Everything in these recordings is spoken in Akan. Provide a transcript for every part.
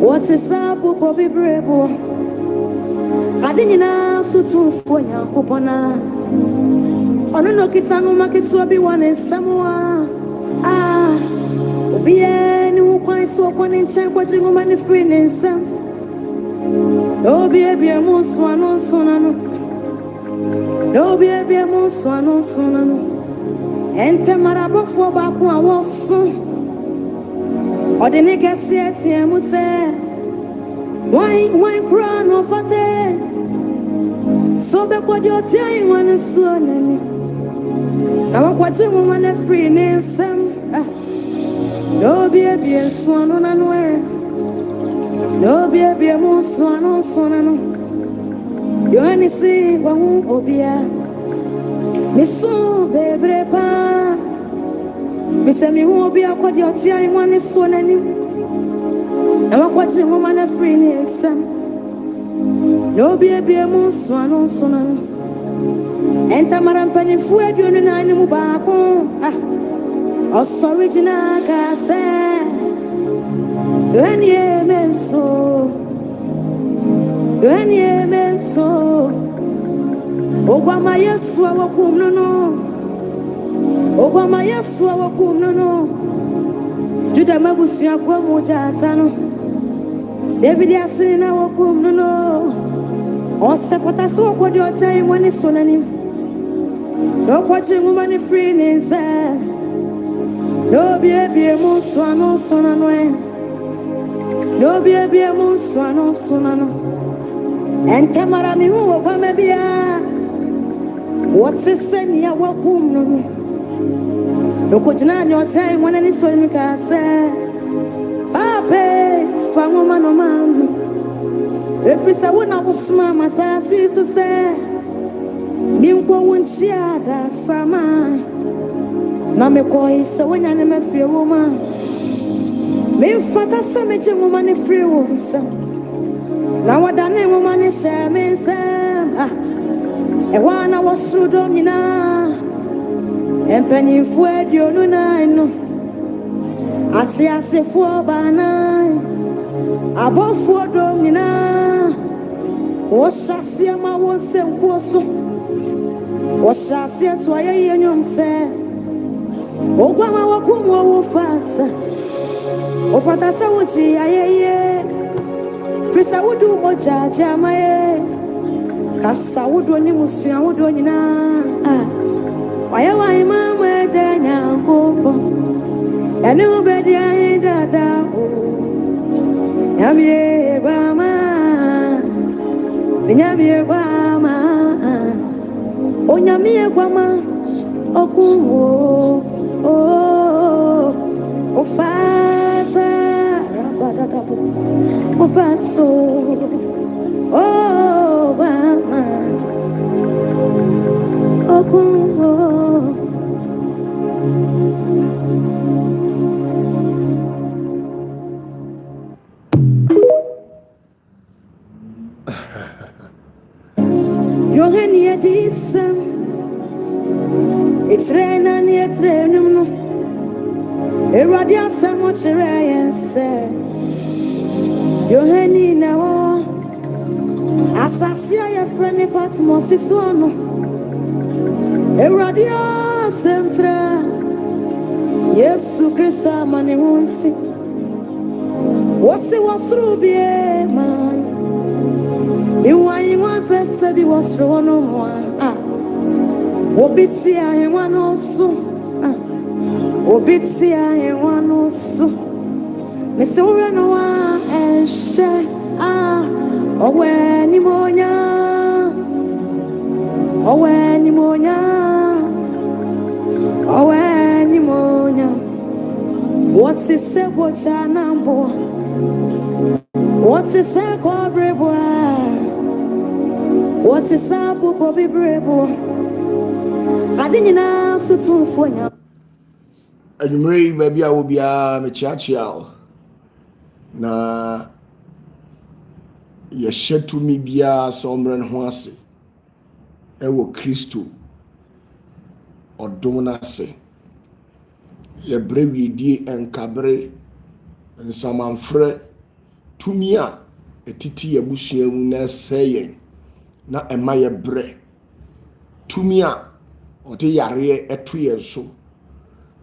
What is up, Bobby Bravo? I didn't know so too for your copona. On a no kitano market to be one in Samoa. Be any who quite so one in check watching woman in free in some. No be a most one on sonano. No be a most one on sonano. Enter Marabo for back one was soon. Or the nigga said, Tiamu why crown of a day? So back what you're telling one is soon. Now, watching woman a free in some. No be a swan on anywhere. No be a most swan on sonano. You only see one obia. Miss so baby pa. Miss me won't be a quad your tearing one is swan and you. Now, watching woman a free in some. No be a most swan on sonano. Enter Maran Penny Fue, you and I know back home. Oh, sorry, Jinaga said, when ye men so, Obama, yes, our cum no, Obama, yes, our cum no, Judah Mabusia Quamujatano, David Yasin, our cum no, or Sepata so what your time when it's on him. No watching woman free inside. No be a muswano sonano. No be a muswano sonano. And Tamarami who Obamabia. What's the same ya wakum no? No could your time when any swing can say. Pape, from woman or mammy. If it's a one I was mamma, I see to say. Milko won't share that summer. Na me koi se wanya ne me free woman. Me fata se me je woman ne free woman. Na wada ne woman ne share me se. E wana wasru do nyina. Empeni fu edio no na no. Ati asefo bana. Abofo do nyina. Wo shasia ma wo se nkoso. Wo shasia to aye yenyom se. Ogwama wakumu wofata ofata sa wuchi ayeye Krista wudu moja jamaye Kasa wudu ni musuya wudu nyina Waya wa imamu eje nyangopo Yani ubedi ayi dada Nyamye gwama Nyamye gwama Onyamye gwama Okumu Oh, Fata, oh, Fatso, oh, Bama, oh, Kumbo. You're any decent. It's rain and it's rain. Eradia samo chere say yo hani na wo asasia ya frene patmos so no Eradia sentra Yesu Kristo mane wonti wose wasru bie man mi wan wan fefe bi wasru no mo obiti ahen no so Obiti I want so Miss Uranoa and she when pneumonia What's it say what chanambo What's it say cobrebo What's it say Bobby Bravo I didn't know so too for you Adumre baby I will be a mechiachia na ye shetu mi bia somren ho ase ewo Kristo odom na ase ye brewi die enkabre nsamanfre tumi a etiti abusua mu na sɛyɛ na ɛma yɛ brɛ tumi a ɔde yare ɛto yɛ so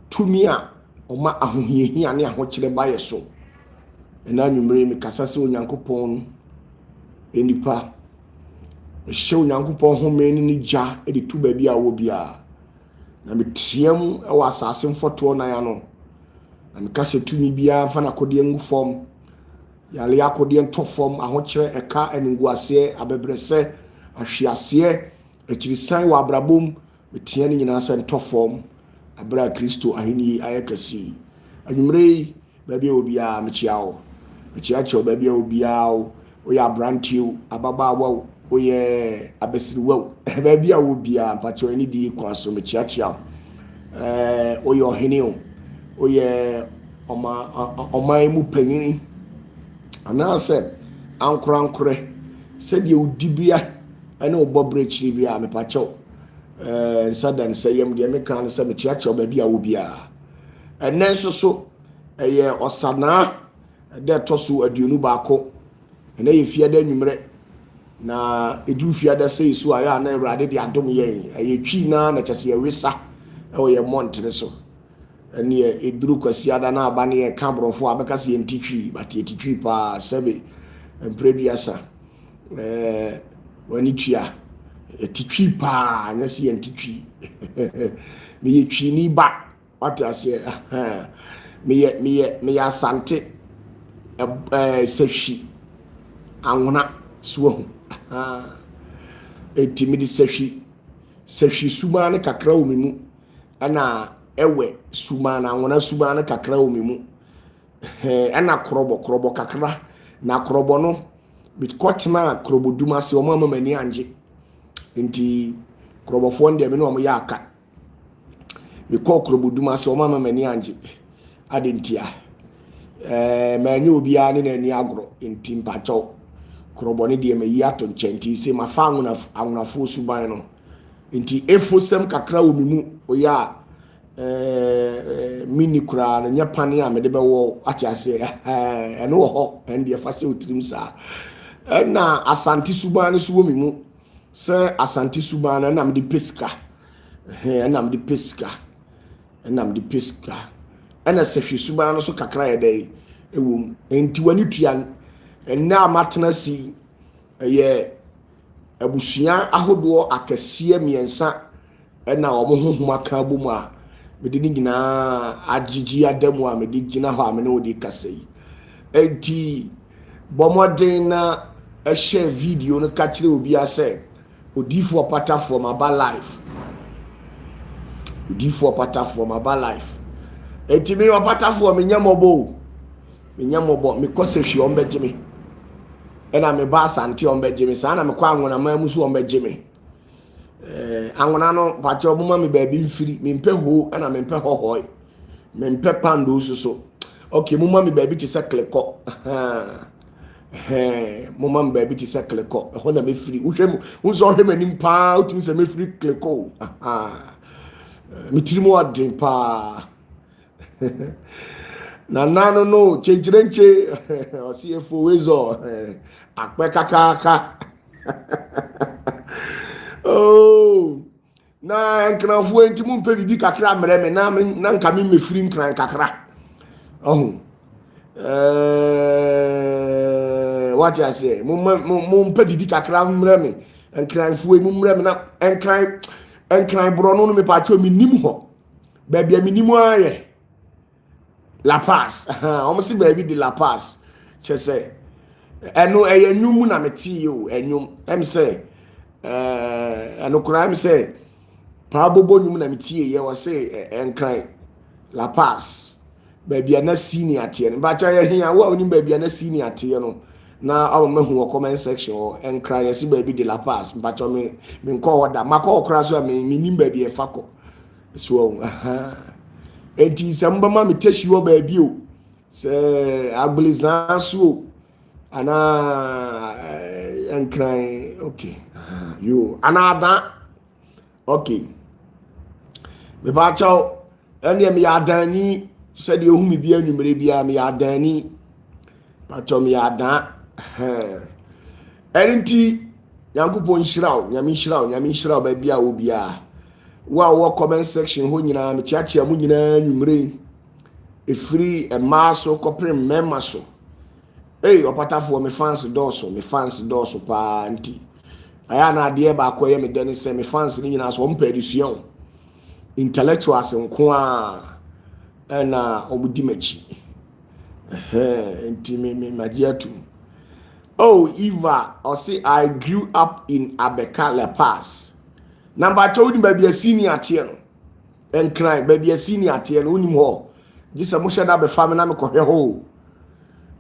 tumi a ɔma ahohiahia ne ahokyere ba yɛ so ɛna nwumere mi kasa sɛ onyankopɔn enipa ɛhyɛ onyankopɔn home ne gya de tu baabi a wɔ bia na metiam ɛwɔ asase mfɔtoɔ na ya no na mekasa tumi bia fa na kɔdeɛ ngu fam yale akɔdeɛ ntɔ fam ahokyere ɛka ɛnguaseɛ abɛbrɛsɛ ahwiaseɛ akyirisan wɔ abrabom metia ne nyinaa sɛ ntɔ fam abra Kristo aheni ayɛ kɛse anwumere baabi a obia mekyia wo mekyia baabi a obia wo oyɛ abrantio ababaawa oyɛ abesiriwa baabi a obia mpakyɛ ani di kwa so mekyia oyɛ ɔhene o oyɛ ɔman mu panyini anaasɛ ankorankore sɛdeɛ odibia ɛne ɔbɔbrɛ kyiri bia mepakyɛ nsadan sayam deɛ meka no sɛ mekyia baabi a obia ɛnɛ nso so ɛyɛ ɔsanaa ɛdɛ ɛtɔ so aduonu baako ɛnɛ yɛ fiada nwummerɛ na ɛduru fiada sɛ so a yɛ a na Awurade de adom yɛn ɛyɛ twi na kyɛsɛ yɛwesa ɛwɔ yɛ mɔntene so ɛne ɛduru kwasiada na aba ne yɛ ka borɔfo a bɛka sɛ yɛnti twi bate yɛti twi paa sɛbe mprɛduasa wani twi a yɛti twi paa nyɛ sɛ yɛnti twi meyɛ twi ni ba wate aseɛ meyɛ asante sahwi anwona suahu etimi de sahwi suma ne kakra wo me mu ana ewe suma na anwona suma ne kakra wo me mu ana krobo kakra na krobo no mit kotema krobo duma se o mama mani anje nti krobo fo ndem ne o mo ya aka me kɔ krobo duma se o mama mani anje adentia manyi obia ne na ni agro nti mpacho krobone de me yato nkyenti se ma fa anwonafo suban no nti efosem kakra wo mimu oya mini kura na nyapane a me de bewo akyase ene wo ho ende fa se otrim sa na asante suban no so wo mimu se asante suban na me de pesika na me de pesika ana sehwe suban no so kakra ye dai ewum enti wani tuan enna amatena si ye abusua ahodo akɛseɛ miensa ɛna ɔmo honhom aka bomu a mede ni gina agigi adamu a mede gina hɔ a me no de kasɛyi enti bomoden na ɛhyɛ video no ka kyerɛ obi asɛ odifo OPATAFUOR maba life odifo OPATAFUOR maba life enti me OPATAFUOR me nyamobo me kɔsɛhwe ɔmbɛgye ena me ba asante ɔmbɛgye me saa na me kɔ anwona ma mu so ɔmbɛgye me anwona no pakyɛ ɔboma me baabi mfiri me mpɛ ho ena me mpɛ hɔhɔi me mpɛ pando so okay muma me baabi te sɛ klekɔ muma me baabi te sɛ klekɔ ɛhɔ na me firi wohwɛ mu wonso ɔhwɛ m'anim paa wotumi sɛ me firi klekɔ me tiri mu ɔden paa na nano no chenchirenche osiyefo wezo akpe kakaka oh na nkranfo entimu mpe bibi kakra mreme na nka me mefiri nkran kakra oh what you say mo mpe bibi kakra mreme nkranfo emu mreme na nkran bro no me pa cho minim ho ba bia minim aye La Paz, almost baby de La Paz. She say, I know a new na meti you, and you, I'm say, I know crime say, probable you na meti, you was say, and cry La Paz, baby, I'm not senior tier, but I hear what you baby, I'm not senior tier, no. Now our man who comment section and cry, I see baby de La Paz, but I mean, call that, my call crash, I mean, baby, a fucker. So, enti samba ma meteshi wo ba bi o se agbelizan so ana enkran okay you anada okay me ba chao ene me ya dani se de ohumi bi anumere bia me ya dani Pachom ya da. Erinti Yankopɔn nhyira wo, nyame nhyira wo ba bia wo bia. Wo comment section ho nyina me chiachia mu nyina nwumre. Efiri emaso kopre mema so. Hey, opatafoɔ me fans dɔɔso pa nti. Aya na ade ba akoye me deni se me fans ni nyina so mpa edusua. Intellectuals nko a na omudi machi. Nti me magiatu. Oh, Eva, or say I grew up in Abeka La Paz. Number told him baby a senior tier. And cry, baby a senior tier, unim ho. This a musha da be family na me kohe ho.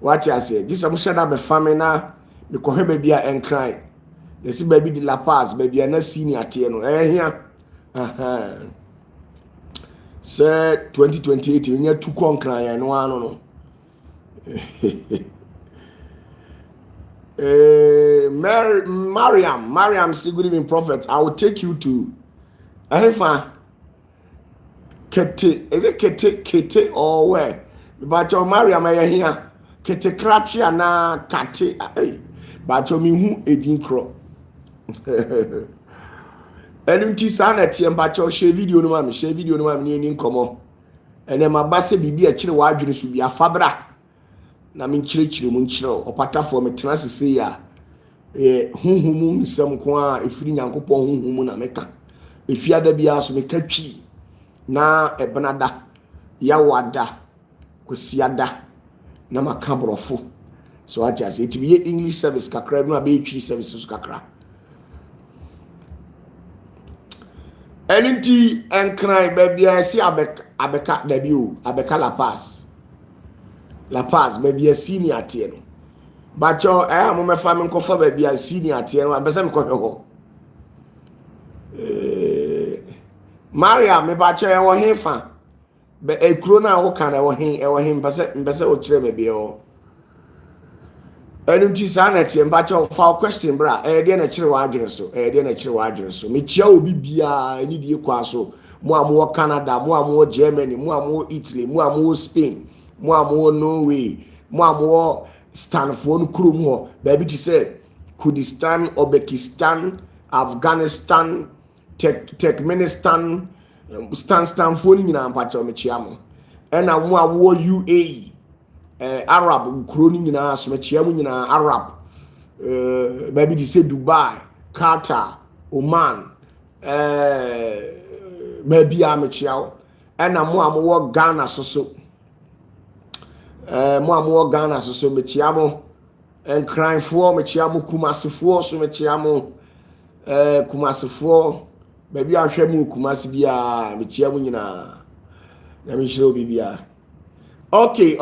What I say? This a musha da be family na me kohe baby a and cry. They see baby de La Paz, baby a na senior tier no. Here. Say 2028, we need to conquer and one no. Mariam, say good evening, prophet. I will take you to Ahefa Kete. Is it Kete or where? But your Mariam I here. Kete Krachi na Kate. Hey, but your mihu edin kro. Enunti sana tiam but your share video no mam ni nkomo. Ene mabase bibi a kire wa adwene so bia fabra. Na me nkyerɛkyerɛ mu nkyerɛ opatafoɔ metena sese ya huhumu nsɛm ko a efiri nyankopɔn huhumu na meka efiada bia so meka twi na ebenada yawada kosiada na makabrofo so ajas it be English service kakra no abe twi service so kakra eniti enkran ba bia si abeka da bio abeka La Paz, baby a senior tier. But your am my family coffee baby a senior tier, and Besam Coco. Maria, me bacha or hefa. But a crona or can or him, Bessa or Trebaby or. Enunti sanity and bacha foul question, bra, a dear natural wager so. Michio bibia, need you quaso, more Canada, more Germany, more Italy, more Spain. More Norway, more Stanford Krum, baby to say Kurdistan, Uzbekistan, Afghanistan, Turkmenistan, Stanford in Ampachomichiamo, and a more UAE, Arab, Kroning in our Smechiamu in Arab, baby to say Dubai, Qatar, Oman, baby Amichiao, and a more Ghana so. Mo Ghana so mechiamo and crying for mechiamo Kumasifoɔ so mechiamo Kumasifoɔ baby ahwemu Kumasi bia mechiamo nyina na me hiro bibia okay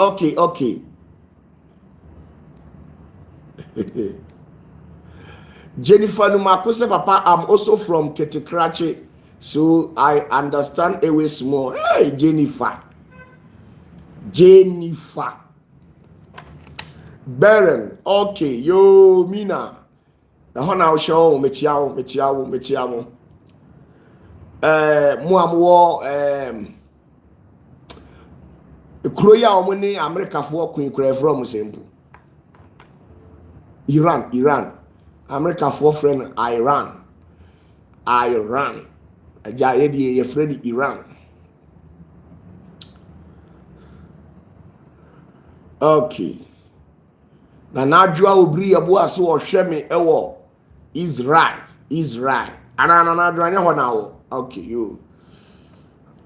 Jennifer Numako say papa I'm also from Ketekrache so I understand a way small. Hey Jennifer Beren, okay, yo, Mina. The honor show, mechiao. Kroya omuni America for Queen Cray from simple. Iran. America for friend Iran. A jayedi ye friend Iran. Okay. Na najua obri abo ase wo hwe me ewo Israel. Ana najua nya ho na wo. Okay, you.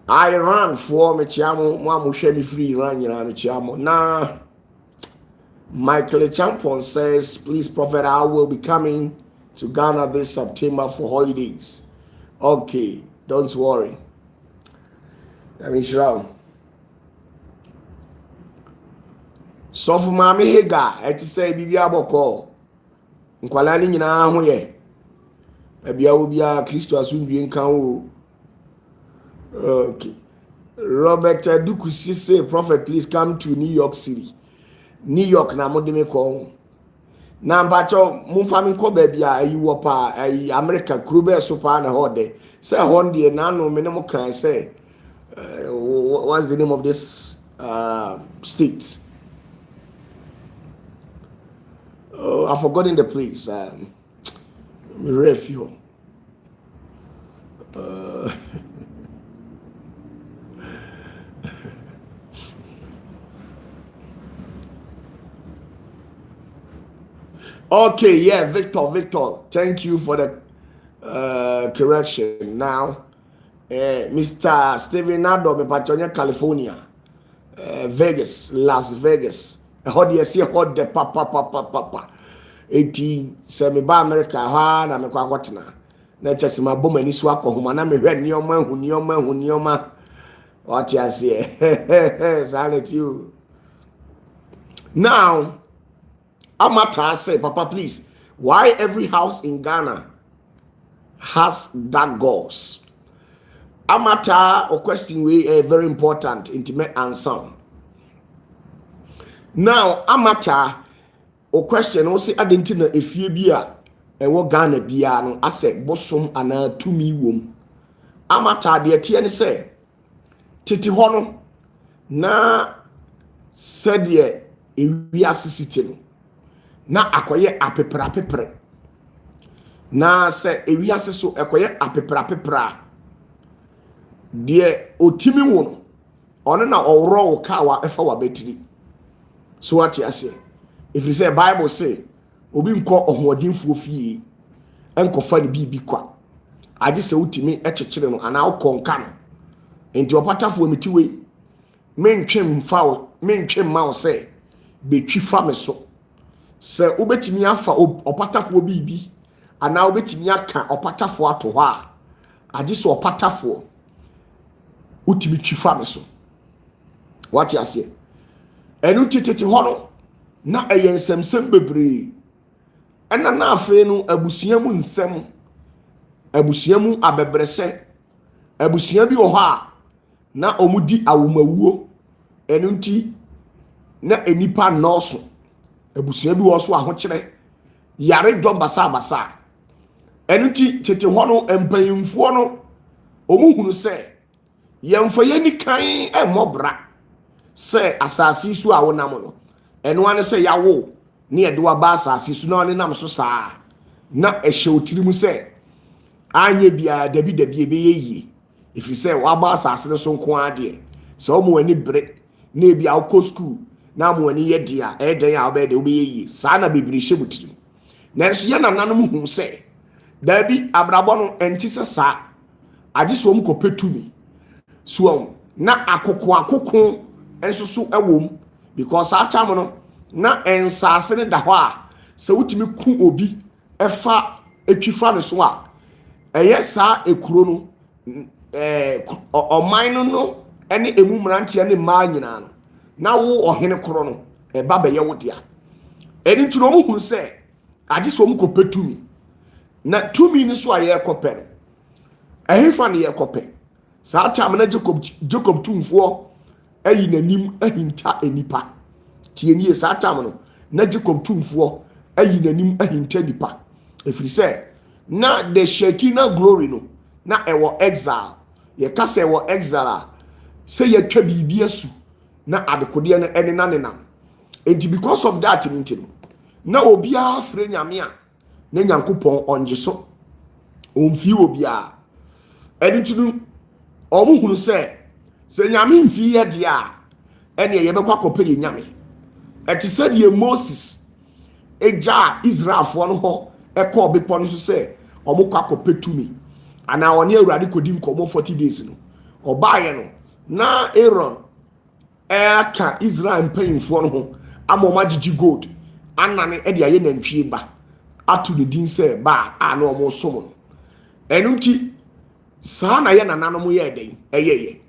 Iran for me chiamo mo hwe me free Iran nyina me chiamo. Na Michael Champon says, please prophet, I will be coming to Ghana this September for holidays. Okay, don't worry. Let me show. So for mama hega eti say bibia boko nkwala ni nyina ho ye bia obia Kristo asundue nkan o. Okay, Robert Dukusi say prophet please come to New York City. New York na mo de me ko na mbacho mo fa me ko ba bia ayi wo pa ayi America krube so pa na hode say honde na no me ne mo kan say what's the name of this state? I've forgotten the place. Refuel. Okay, yeah, Victor. Thank you for the correction. Now, Mr. Steven Nado, Pachonia, California, Vegas, Las Vegas. How do you see hot the papa? 18 America, na me kwa kwatena. Na chesi maboma ni so akọ na me hwe nioma. What you say? Salute you. Now, Amata say, Papa, please, why every house in Ghana has dark gods? Amata, a question we very important, intimate answer. Now, Amata, a question also identina if you be a what Ghana biano, I said, bosom and to me womb. Amata, dear Tiani say, Titi Hono, na said ye, we are sitting. Na akoye apepra na se ewiase so akoye apepra de otimi wo no ono na owro wo ka wa efa wa betiri so what you say if you say Bible say obi nko ohodinfo fie enkofa ne bibi kwa age se utimi ekekere no ana ukonka no enti opatafo mitiwe mentwem ma wo say betwi fa me so se ubetimi afa opatafo bibi ana ubetimi aka opatafo ato ho a age so opatafo utimi twifa me so what you say enu titete ho no na eyensemsem bebre ena na afa no abusuamu nsem abusuamu abebrese abusua bi wo ho a na omudi awomawuo enu nti na enipa noso abusua bi wo so ahokere yare dom basa enu ti tete ho no empanyimfo no omuhunu se yemfa yani kan emobra se asasi su a wonam no enu ane se yawo ne yede wa ba asasi su na one nam so saa na ehye otirimu se anye bia dabi ebeyeyi if you say wa ba asasi no so nko ade se omo ani bre na bia akọ school na mo ani ye dia eden ya obede obeyeyi saa na bibiri hye mutirim na so ye nananom hu se dabi abrabo no enti se saa age so om kopetumi so na akoko enso so ewom because acham no na ensase ne da ho a se wutimi ku obi efa etwifa ne so a eye saa ekuro no oman no ene emu mrantia ne ma nyina no na wo ohene koro no eba be ye wo dia eni tuno mu hunu se age so om kopetumi na tumi ni so aye kope no ehefa ne ye kope saa time na Jacob tumfo ayi nanim ahinta enipa tienie saa time no na Jacob tumfo ayi nanim ahinta nipa efiri se na the Shekinah glory no na ewo exile ye ka se ewo exile se ye twa bibi asu na adekode no ene na enti because of that ntino na obia afre nyame a na nyankopon onje so omfi obia eni tunu omuhunu se nyame mfi ye dia ene ye bekwa kope ye nyame eti said ye Moses eja Israelfo no ho ekọ bepo no so se omukwa kope tumi ana woni awurade kodi nkomo 40 days no obaye no na Aaron eka Israel mpanyimfo no ho amoma gigi gold anane ede aye nantwie ba atu ne din se ba ana omo som no enunti saa na ye nananom ye den eyeye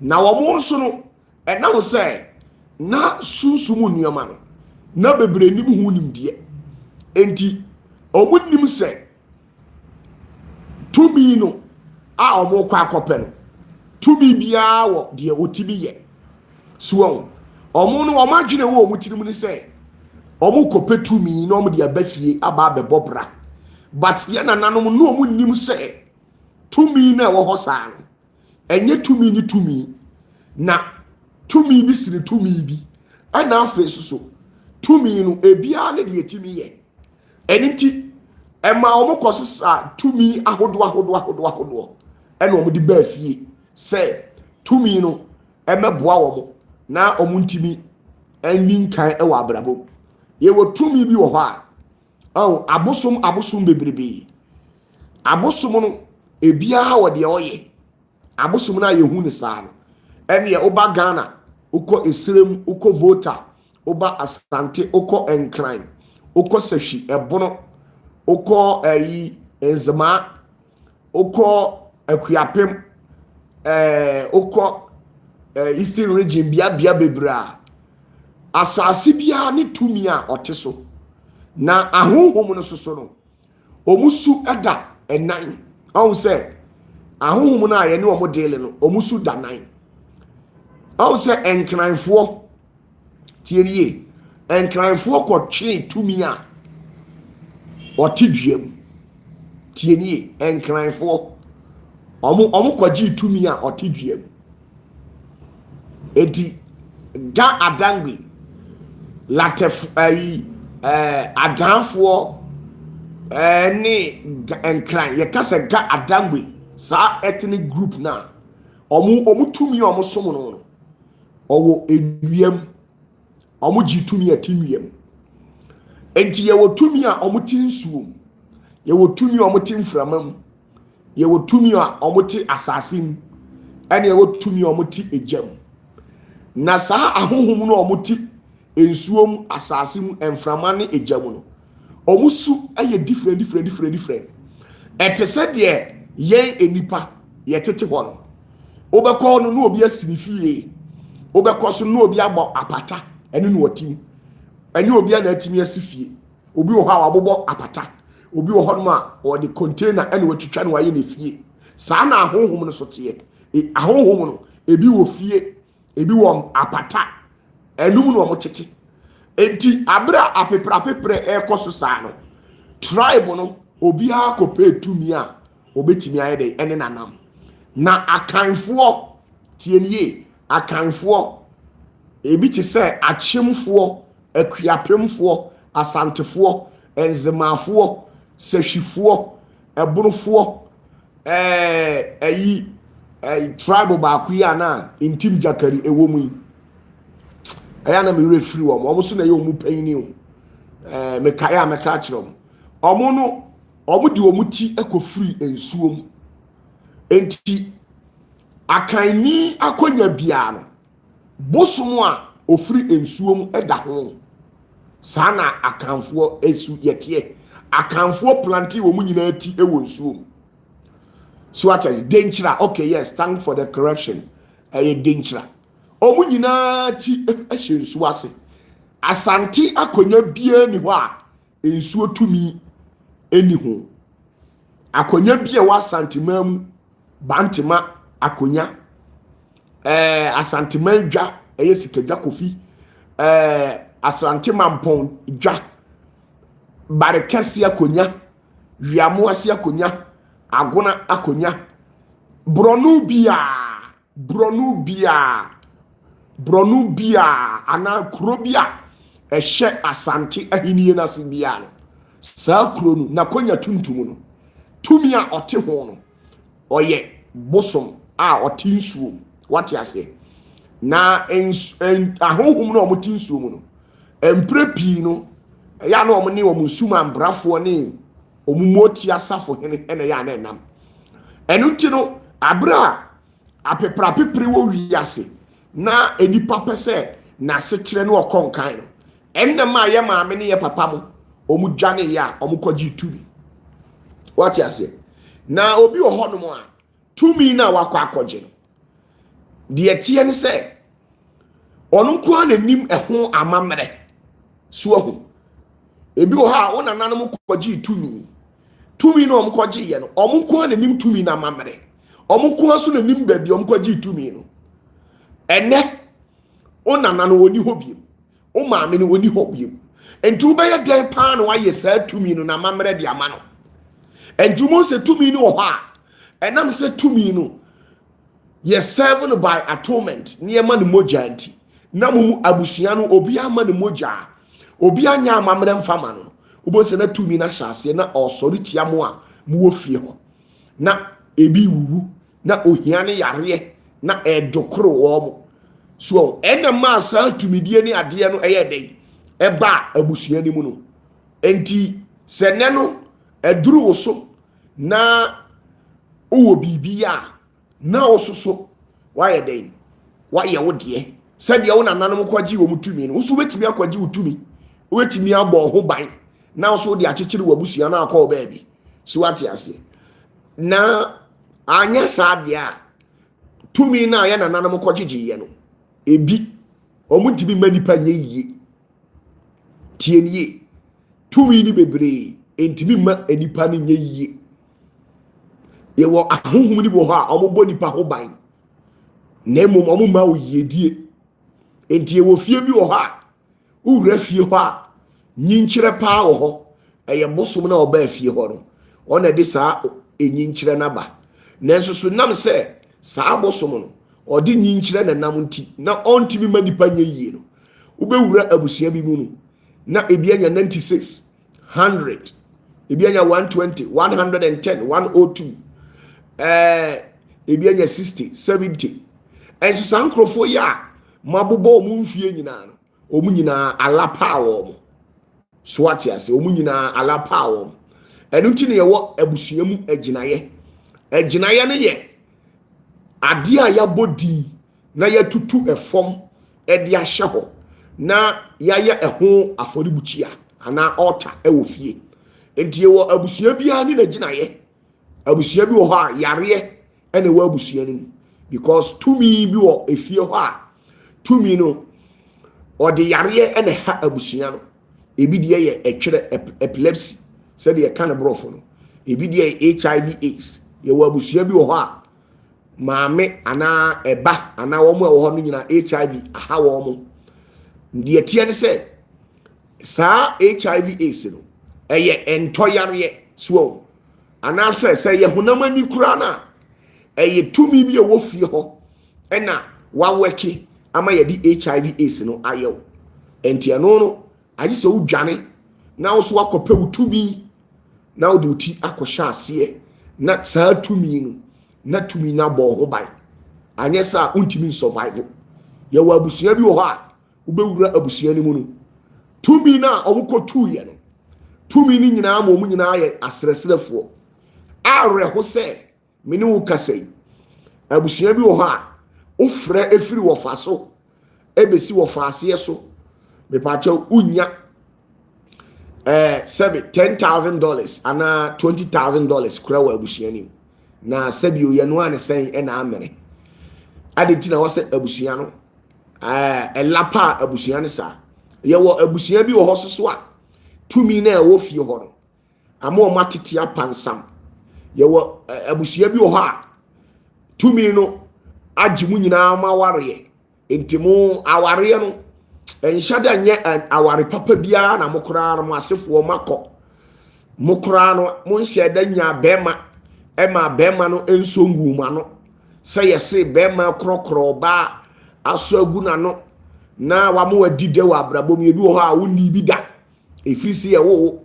na wo nso no enam se na sunsumu nioma no na bebre nim hu nim de enti omunnim se tumi no a omo kwa akope no tumi bia wo de otibi ye so omo no omo adwene wo omutirim ni se omo kope tumi no omo de abafie aba bebobra but ye nananom no omunnim se tumi na wo ho saa no enye tumi ni tumi na tumi bi sire tumi bi ana afa suso tumi no ebia ne de etimi ye Eniti ema omo kososa tumi ahodo ena omo di ba fie se tumi no emeboa omo na omo ntimi ani nkan e wa abrabo ye wo tumi bi wo ho a abosom bebrebe abosom no ebia ha wo de oye abosom na ye hu ne saa no ene ye oba Ghana uko esrem uko vota oba asante uko enkran uko sehwi ebono uko enzema uko akuapem uko eastern region bia bebra asase bia ne tumi a oteso na ahohom no soso no omusu eda enan awu se ahohom na ye ne omo dele no omusu da nan awu se enkranfo tierie enkranfo ko twe tumi a otidwem tienie enkranfo omo kwaji tumi a otidwem edi ga adangbe latef adanfo ni enkran ye kase ga adangbe sa ethnic group na omo tumi omo somo no owo ewiem omo ji tumi atinwiem enti ye wo tumi a omo ti nsuom ye wo tumi a omo ti mframam ye wo tumi a omo ti asasim ene ye wo tumi a omo ti ejam na sa ahohom no omo ti ensuom asasim emframa ne ejam no omo su aye different etese de ye enipa ye tete ho no obekọ no na obi asinifie obekọ so na obi agbo apata ene no otim ene obi na atimi asifie obi wo ha wabobọ apata obi wo ho no ma o de container ene watwitwa no waye na fie saa na ahohom no so te ahohom no ebi wo fie ebi wo apata enum no mo tete enti abra apepre ekoso saa no tribe no obi akope tumi a obetimi aye de ene nanam na akanfo tienie akanfo ebi ti se achimfo akuapemfo asantefo enzemafo sehwifo ebunofo tribe ba kuya na intim jakari ewomu aya na me refri wo mo so na ye omu panini o me kaya me ka kirom omo no omo di omu ti ekofri ensuom enti akanni akonya bia no bosomo a ofri ensuom eda ho sana akanfo esu yete akanfo planti wo mu nyina ti ewo nsuom so what is danger okay yes thank for the correction danger omu nyina ti ehye nsuo ase asanti akonya bia ni ho a ensuo tumi eni ho akonya bia wa asantima mu bantima akonya asantima dwa sikadwa kofi asantima mpon dwa barekasi akonya wiamo asi akonya agona akonya bronu bia ana krobia ehye asante ahiniye na sibia no saa kronu na konya tuntum no tumi a ote ho no oye bosom a ote nsuo wate ase na ahohom no omote nsuo mu no emprepi no ya na omne omusuma mbrafo ne omumoti asafo hene ene ya na enam enunti no abra apepre wo wiase na enipa pese na sekire no okonkan no enna ma ye maame ne ye papa mo omudwane ya omukoji tumi wati ase na obi oho no mo a tumi na wakọ akọje no de tie ne se onu nko ana nim eho amamre so ho ebi o ha ona nanom koji tumi no omkoji ye no omko ana nim tumi na amamre omko so na nim baabi omkoji tumi no ene ona nano oni hobiem o maame no oni hobiem entu be ye den pa na waye saa tumi no na amamre de ama no entu mo se tumi no ho a enam se tumi no ye served by atonement niye ma ne moja anti na mumu abusua no obi ama ne moja obi anya amamre mfama no wobose na tumi na hyase na osori tia mo a mo wo fie ho na ebi wuwu na ohia ne yare na edokoro wo mo so ena ma sa tumidie ni ade no eye den eba abusua ni mu no enti se ne no eduru wo so na owo bibia na ososo waye den waye wo de said ya wona nanom kwaji wo mutumi no so betimi akwaji wutumi wetimi abo ho ban na so de akekere wabusua na akọ baabi so wate ase na anya sadia tumi na ya nanom kwaji ye no ebi omutimi manipa nye yiye tie niye tumi ni bebre entimi ma enipa ni nye yiye ye wo ahohum ni bo ho a ombo nipa ho ban na emom omma o yedie enti wo fie bi wo ha owura fie ho a nyinkyere pa wo ho eye bosom na oba fie ho no ona de saa enyinkyere na ba nanso so nam se saa bosom no odi nyinkyere na nam nti na ontimi manipa nya yie no ubewura abusua bi mu no na ebi anya 96 100 ebi anya 120 110 102 ebi anya 60 70 enso sankrofo ya mabobo omu mfie nyina no omu nyina alapa wo so ati ase omu nyina alapa wo enu nti ne yewo abusua mu aginaye ne ye ade a ya bodi na ya tutu efom ede ahye ho na ya eho aforibuchia ana altar ewo fie enti yewo abusua bia ne aginaye abusua bi wo ho a yare ene wo abusua ni because tumi bi wo efie ho a tumi no ode yare ene ha abusua no ebi de ye etwere epilepsy said ye kan brofo no ebi de HIV AIDS ye wo abusua bi wo ho a maame ana eba ana wo mo wo ho no nyina HIV aha wo mo de tie ne se sa HIV AIDS no eye entoyare so ana se ye honam ani kura na eye tumi bi wo fie ho ena wa weki ama ye di HIV AIDS no ayew enti ano no aji se udwane na wo so akope utumi na wo de uti akosha ase na saa tumi no na tumi na bo ho ban anye sa untimi survive ye wa abusua bi wo ha ubewura abusua ni mu no tumi na omukotu ye no tumi ni nyina ma omu nyina ye asresrefo are ho se meni wo kasai abusua bi wo ha ofre efiri wo fa so ebesi wo fa ase so me pa cha unya $10,000 ana $20,000 kura wa abusua ni na sabi o ye no ane sen e na amere adenti na wo se abusua no elapa abusua ne sa ye wo abusua bi wo ho so a tumi na e wo fie ho no ama o matete apansam ye wo abusua bi wo ha tumi no ajimu nyina ma ware entimu aware no enhyada nye aware papa bia na mokora no asefo makọ mokora no monhye da nya bema ema bema no enso nguma no se yese bema krokro ba aso aguna no na wamo wadide wa abrabom ye bi wo ha woni bi da efisi ye wo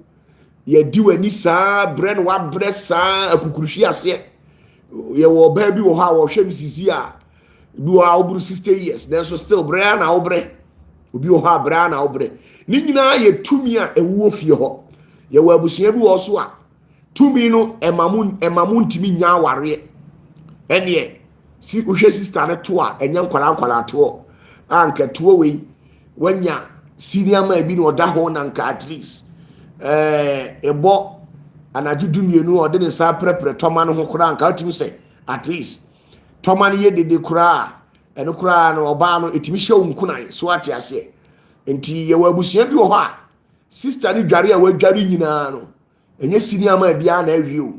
ye di wani saa bren wa bresa akukuruhwi ase ye wo ba bi wo ha wo hwem sisi a bi wo ha obru 60 years then so still bra na obre obi wo ha bra na obre ni nyina ye tumi a ewuo fie ho ye wo abusua bi wo so a tumi no emamu ntimi nya aware ene si ohwe sister ne to a enya nkwala to anka to we wanya senior man bi no oda ho na nka at least ebo anajudu mienu ode ne sa prepare toma no ho kura nka otimi se at least toma ne ye dede kura eno kura no oba no etimi hye onkunan so ate ase enti ye wabusua bi wo ha sister ni dware a wadware nyina no enye senior man bia na awie o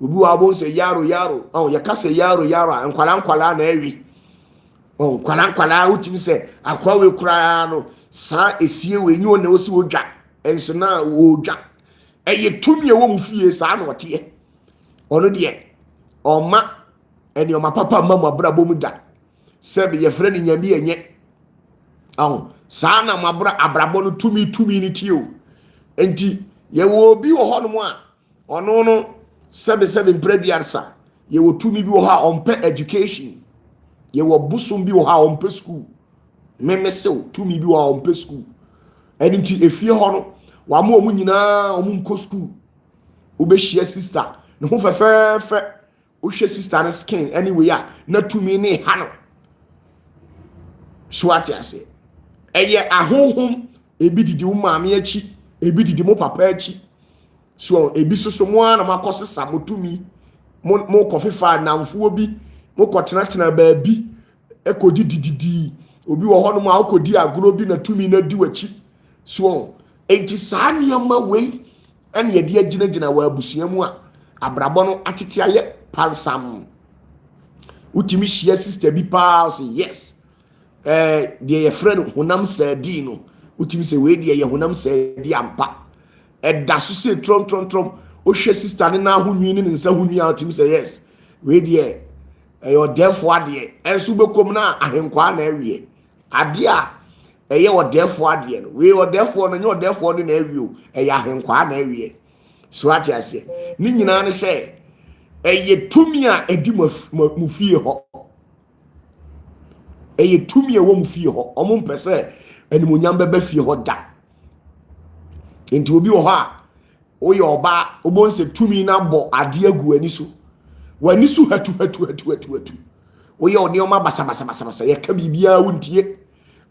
obi wa bon se yaro ye ka se yaro nkwala na awie nkwala otimi se akwa we kura no sa esie we nyi one osi wodwa enso na wodwa eye tumi e wo mu fie sa na ote ono de oma eni oma papa mamu abrabo mu da sebe ye frɛ ni nyame enye sa na mabra abrabo no tumi ni tio enti ye wo bi wo ho no mo a ono no 77 prebiarsa ye wo tumi bi wo ha on education ye wo busum bi wo ha on school memesew tumi bi wo ha on school eni nti efie ho no wa mo omu nyina omu nko school wo be share sister ne ho fefefe wo hwe sister ne skin anyway a na tumi ne ha no so atiase eye ahonhom ebi didi wo maame achi ebi didi mo papa achi so ebi soso mo ana makosesa motumi mo kofefa namfuo bi mo kotena baabi ekodi dididi obi wo hono mo akodi agoro bi na tumi na di wachi so enti saa nneɛma wei ɛne yɛde agyinagina wɔ abusua mu a abrabɔ no atete ayɛ pansam utimi hyia sister bi paa say yes deɛ yɛ frɛ no honam saadi no utimi sɛ wei deɛ yɛ honam saadi ampa ɛda so sɛ trom o hwɛ sister ne na ahonwi ne nsa honwi a utimi sɛ yes wei deɛ ɛyɛ ɔdɛfo adeɛ ɛnso bɛkom na ahenkwa na awie adeɛ a ɛyɛ ɔdɛfo adeɛ no wei ɔdɛfo no nyɛ ɔdɛfo no na awie o ɛyɛ ahenkwa na awie so ate ase ne nyinaa ne sɛ ɛyɛ tumi a ɛdi mu fie hɔ ɛyɛ tumi a wɔ mu fie hɔ ɔmo mpɛ sɛ animonyam bɛbɛ fie hɔ da nti obi wɔ hɔ a woyɛ ɔba wobɔ nsɛ tumi na bɔ adeɛ agu ani so wani so hatu woyɛ ɔnneɔma basa yɛka biribiara wontie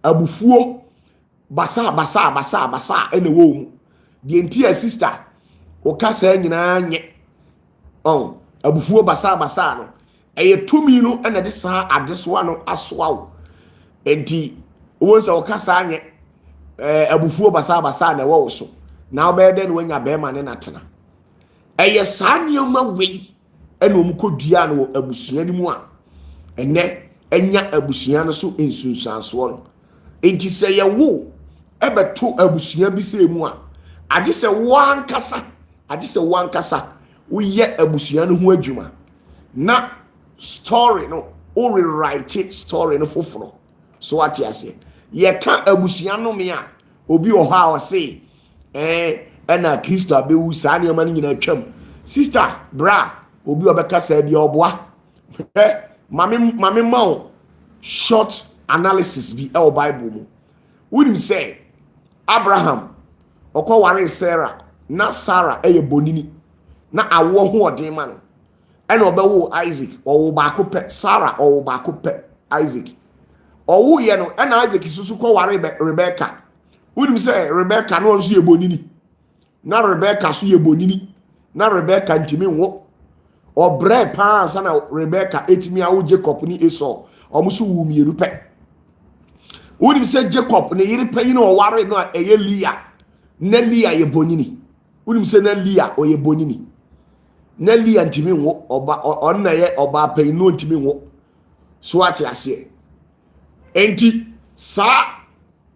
abufuo basa ɛna wɔ mu deɛ nti a sister woka saa nyinaa nyɛ abufuo basa no ɛyɛ tumi no ɛna de saa adesoa no asoa wo enti wo sɛ woka saa nyɛ abufuo basa na ɛwɔ wo so na wobɛyɛ dɛ no wanya bɛrima ne natena ɛyɛ saa nneɛma wei ɛna omukɔdua no wɔ abusua no mu a ɛnɛ ɛnya abusua no so nsunsuansoɔ no enti sɛ yɛwo ɛbɛto abusua bi sɛ mu a agye sɛ wankasa woyɛ abusua no ho adwuma na story no o rewrite story no foforo so ate ase yɛka abusua no me a obi wɔ hɔ a ɔse ɛna Kristo abɛwu saa nneɛma no nyina atwam sister bra obi obeka say bia oboa mame ma short analysis bi e o Bible mu wonim say Abraham okoware Sarah na Sarah eye bonini na awo ho odin ma no e na obewo Isaac owo ba ko pe Sarah owo ba ko pe Isaac owo ye no e na Isaac susu ko ware Rebecca wonim say Rebecca no nso ye bonini na Rebecca so ye bonini na Rebecca ntimi wo obre pa sana Rebecca etimi awo Jacob ni Esau omuso wu mieru pe wonim say Jacob ne yiri pe yin o ware no eye Leah na Leah ye bonini wonim say na Leah o ye bonini na Leah ntimi wo oba on na ye oba pe no ntimi wo so ati ase enti sa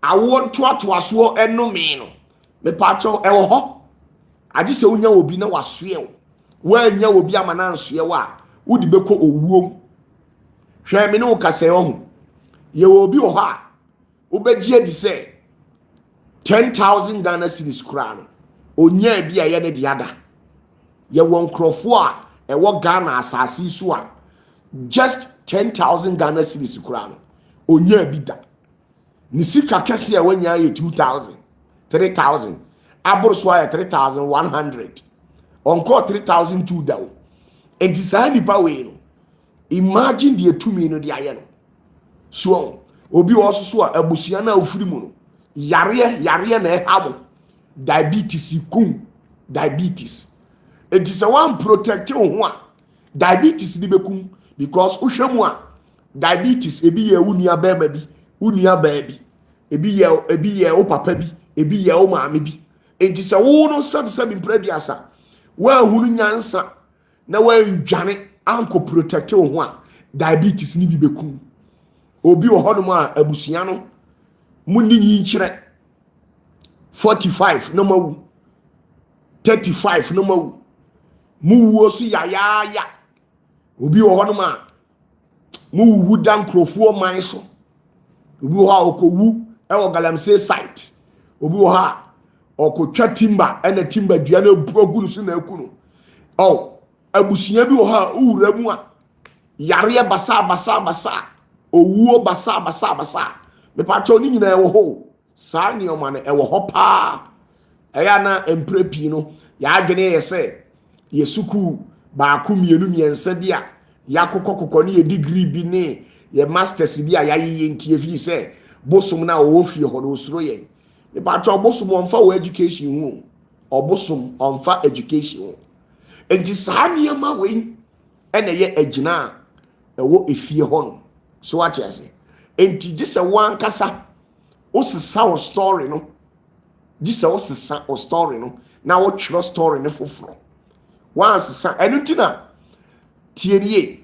awo toatoaso enome no me pacho ewo ho agi se wonya obi na wasoe wo wanya obi amana nsoe wa wodi beko owuom hwe me ne wo kase ho ye obi wo ha obegie di se 10,000 Ghana cedis kura no onya bi aye ne diada ye won krofo a e wo Ghana asase so a just 10,000 Ghana cedis kura no onya bi da ni sika kese a wanya ye 2,000 3,000 aboro so aye 3,100 onko 3,002 dawo enti saa nipa we no imagine the etumi no de aye no so obi wo so a abusua na ofiri mu no yare na ehabo diabetes ikun diabetes enti se one protect ho a diabetes di bekum because uhwemu a diabetes ebi ye unua bema bi unua baa bi ebi ye o papa bi ebi ye o maame bi enti se wo no sabi mprediasa wa hunu nyansa na wa ndwane anko protect ho a diabetes ni bi bekum obi wo hodom a abusua no munni nyinkire 45 no mawu 35 no mawu muwo so ya obi wo hodom a muwu dan krofo man so obi wo ha okowu e wo galamsey site obi wo ha okotwa timba ena timba dua na buagu so na aku no abusuya bi wo ha uwura mu a yare basa owuo basa me pacho ni nyina ewo ho saa ni o ma na ewo ho pa eya na emprepi no ya adwene yese yesuku ba ku mienu miensa dia yakokokoko ni ye degree bi ne ye masters bi a yaye nkie fi se bosom na wo fie ho no osuro ye me pacho bosom onfa wo education hu obosom onfa education hu enti saa niema we ene ye agina ewo efie ho no so what you say enti gise wan kasa osisa o story no gise osisa o story no na wo tro story ne foforo wan sisa enuntina tienie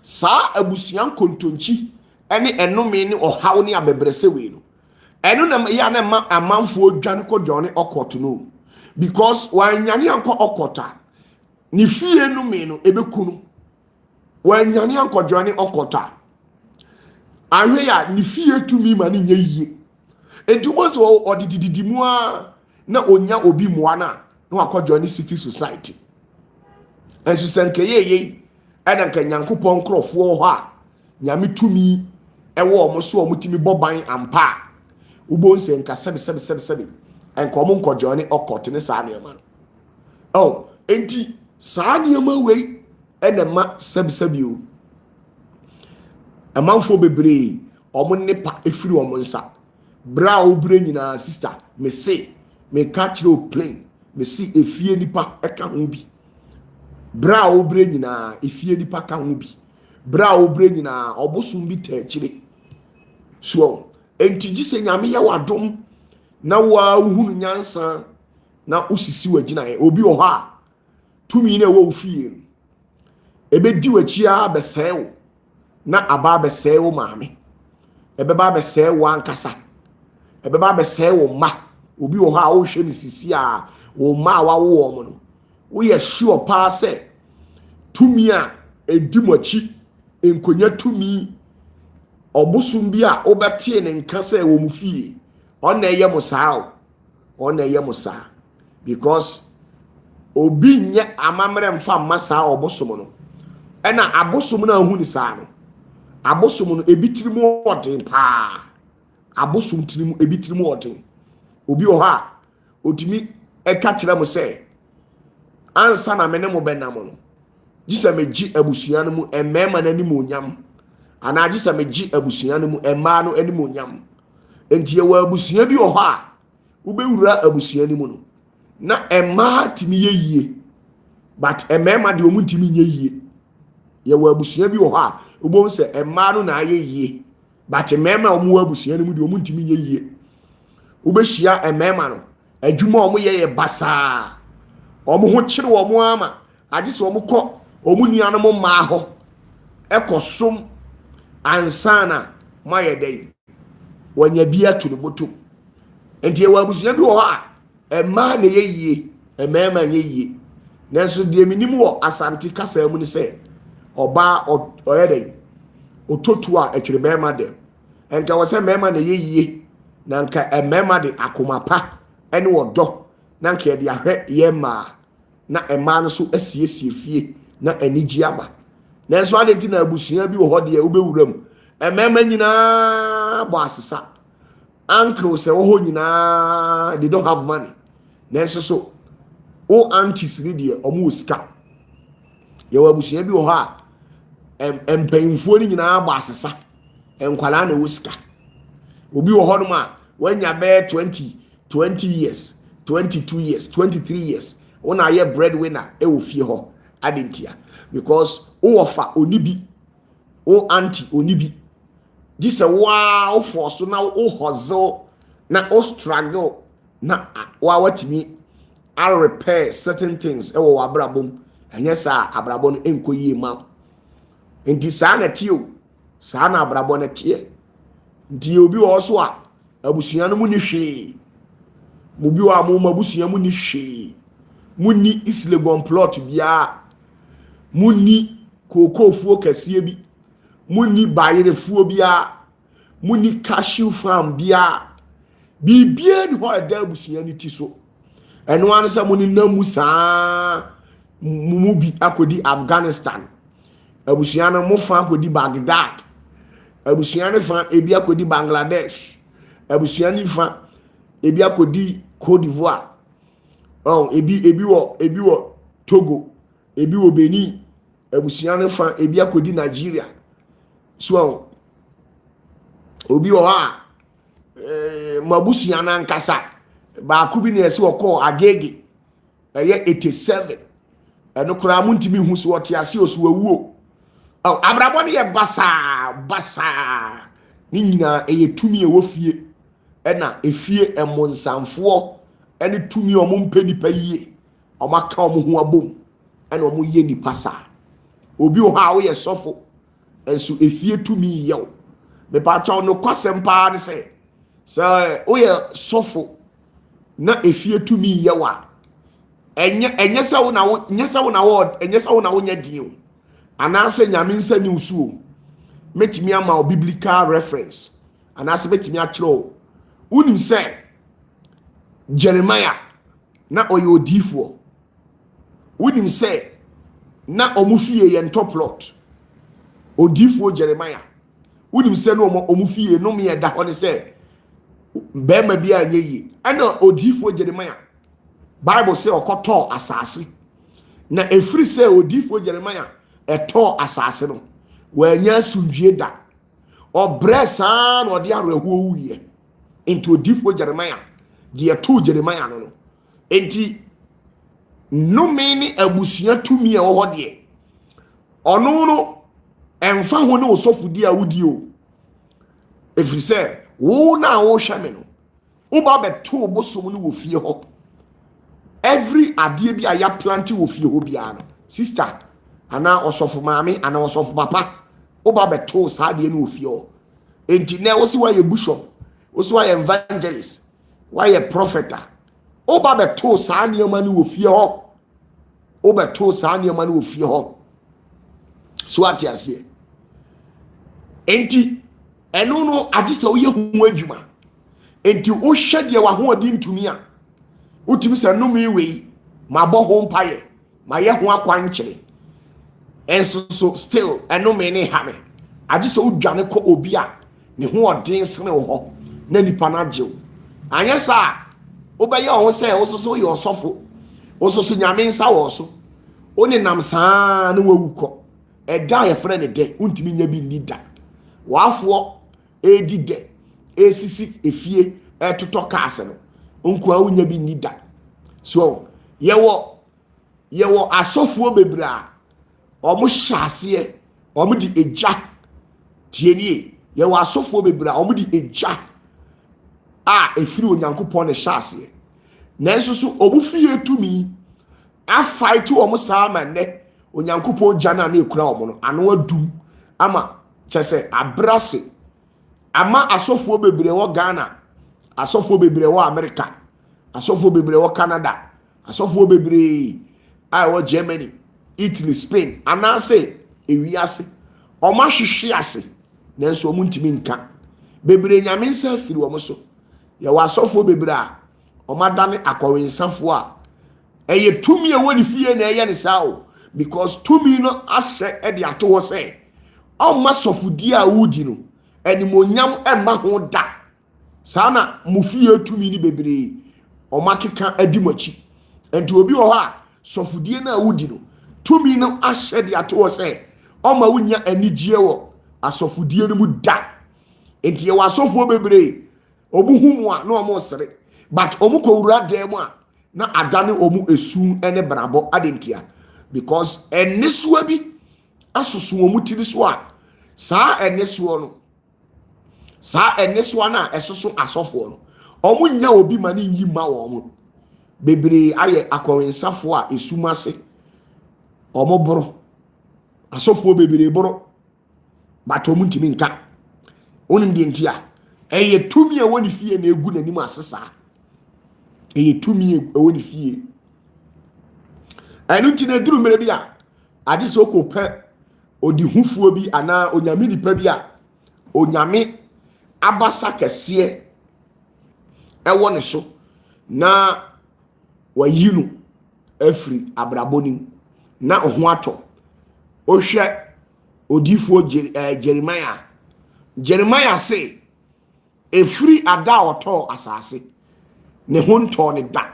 saa abusuan kontonchi ene enome ne ohaw ne abebrese we no enu na ya na ma amanfo dwan ko dwane okoto no because wan nyane anko okota ni fie no me no ebekunu wan nyane anko dwane okota ahwe ya ni fie tumi ma ni nye yie edumo so odididimu a na onya obi moa na akọjọ ni secret society ensu senke yeye ena nka nyankopon krofo ho a nyame tumi ewo omo so omo timi boban ampa ubo nse nka sebe enka omo nkọjọ ni okot ni saa ne ma enti saa ne ma we ena ma sebe o amanfo bebre omo nepa efiri omo nsa bra obre nyina sister me say me catch no plane me see efie nipa eka ho bi bra obre nyina efie nipa ka ho bi bra obre nyina obosum bi ta chire so enti gise nyame ya wadom na wa uhunu nyansa na usisi wagina obi o ha tumi na wo fie ebedi wachia besewo na aba besewo maame ebeba besewo ankasa ebeba besewo ma obi o ha wo hwe misisi a wo ma wa wo mo no wo ye sure pa se tumi a edimochi enkonya tumi obusum bi a obetie ne nka se wo mu fie ona eye musa ona eye musa because obi nye amamre mfa masa obusum no ena abusum na hu ni sa no abusum no ebitirimu odin pa abusum tirimu ebitirimu odin obi o ha otimi eka kire mo se ansa na mene mo benam no gisa meji abusuan mu emema na ni mo nyam ana gisa meji abusuan mu emma no ani mo nyam enti ye wa abusuan bi o ha ubewura abusuan mu no na emma timi yeyie but emema de omu timi nyeyie ye wa abusuan bi o ha ubom se emma no na ayeyie but emema omu abusuan mu de omu timi nyeyie ubehia emema no adwuma omo ye basa omo ho kire omo ama agise omo kọ omo nuano mo ma ho ekosom ansana maye dai wanya bia tunu boto enti e wa abusuya bi wo ha emma na yeyie emema yeyie nanso de minim wo asante kasa mu ni se oba oye dai ototu a etwere bema dem enka wo se mema na yeyie na nka emema de akomapa ene wodo na nka ye de ahwe ye ma na emma no so asiesie fie na anigi aba nanso adenti na abusuya bi wo ho de ubewuram emema nyina bo asesa uncle se wo ho nyina they don't have money nanso so o aunties ni de omo osika ye wa abusuya bi wo ha empanyimfo ni nyina bo asesa enkwala na osika obi wo ho no ma wanya be 20 years 22 years 23 years una ye breadwinner e wo fie ho adentia because o offer onibi o auntie onibi gise wa o force na o hustle na o struggle na wa watimi I repair certain things e wo abrabom anya sa abrabon enkoyie ma enti sa na tie o sa na abrabon na tie nti obi wo so a abusuan no mu ni hwe mu bi wa mu abusuan mu ni hwe mu ni islegon plot bia mu ni kokofuo kase bi mu ni bayerefuo bia mu ni cashew farm bia bibie ni ho eda abusua ni ti so eno an se mo ni namu saa mu bi akodi Afghanistan abusua no mo fa akodi Baghdad abusua no fa ebi akodi Bangladesh abusua ni fa ebi akodi Cote d'Ivoire ebi wo Togo ebi wo Benin abusua no fa ebi akodi Nigeria so obi wo ha mabusua na nkasa ba ku bi na ese woko Agege eye 87 eno kura mu ntimi hu so wote ase oso awuo abrabo ne ye basa ni nyina eye tumi e wo fie ena efie emonsamfo ene tumi o mo mpeni pa yie o maka o mo hu abom ena o mo ye ni pasa obi o ha wo ye sofo enso efie tumi ye me pa cha no kwasem pa ne se o ye sofo na efie tumi ye wa enye sa wo na wo nya din anase nyame nsa ni usuo metimi ama o biblical reference anase metimi a kiro unim se Jeremiah na oyodifo unim se na omufie ye ntoplot odifo Jeremiah unim se no omufie no me da ho ne se bema bia anyeyi ana odifo Jeremiah Bible say okoto asase na efiri se odifo Jeremiah eto asase no wanya sundwie da obresa na odi areho wuye into odifo Jeremiah die to Jeremiah no enti no meni abusua tumi e wo ho de ono no emfa ho ne osofudi a wudi o efiri se wo na wo hwame no wo ba beto bosom no wo fie ho every adie bi aya plant wo fie ho bia no sister ana osofu maami ana osofu papa wo ba beto sa de no wo fie ho enti na wo si wa ye bishop wo si wa ye evangelist wa ye prophet wo ba beto sa nioma no wo fie ho wo beto sa nioma no wo fie ho so atiase enti eno no agisa wo ye hu adwuma enti wo hwe de wa ho odi ntumi a utimi se no mi wei ma bo ho mpaye ma ye ho akwankyere enso so still eno me ne ha me age so udwane ko obi a ne ho odin sene wo ho na nipa na jew anya sa obaye ho se wo so ye osofo wo so nyame nsa wo so oni nam saa ne wawuko eda ye frɛ ne de untimi nya bi ni da wafo edi de esisi efie etoto kaase no onkwa unya bi ni da so yewo asofuo bebra omo hyase omo di eja tienie yewo asofuo bebra omo di eja efiri onyankopon ne hyase nanso so obufie tumi afight omo sama ne onyankopon jana na ekura omo no ano adum ama chese abrase ama asofuo bebre wo Ghana asofo bebre wo America asofo bebre wo Canada asofo bebre wo Germany Italy Spain anase ewiase o ma hwehwe ase nanso omu ntimi nka bebre nyame nsa firi wo so ye wa asofo bebre a o ma dane akowensafo a eye tumi e woni fie na eye ne sao because tumi no ahye e de ato wo se o ma sofodi a wudi no animonyam emma ho da sana mufie tumi ni bebre o makeka adimochi enti obi wo ha sofudie na wudi no tumi no ahye de ato wo se o ma wunya anigye wo asofudie no mu da enti ye wa asofo bebre obuhumu a na o mo sere but o mu kowura dem a na adane o mu esu ene brabo adentia because enesuwa bi asusu o mu tiri so a saa enesuwa no sa enesuwa na esoso asofo no omu nya obi ma ni yima wo mu bebre aye akwensafo a esumase omo boro asofo bebre boro bato mu ntimi nka onim de ntia eye tumi a woni fie na egu nanim asesa eye tumi a woni fie anu ntina duru mere bi a ade so ko pe odi hufuo bi ana onyame nipa bi a onyame abasa kese ɛwɔ ne so na wayi no afiri abrabɔ na ɔho atɔ. Ohwɛ odifoɔ Jeremiah say efiri ada ɔtɔ asase ne ho ntɔ ne da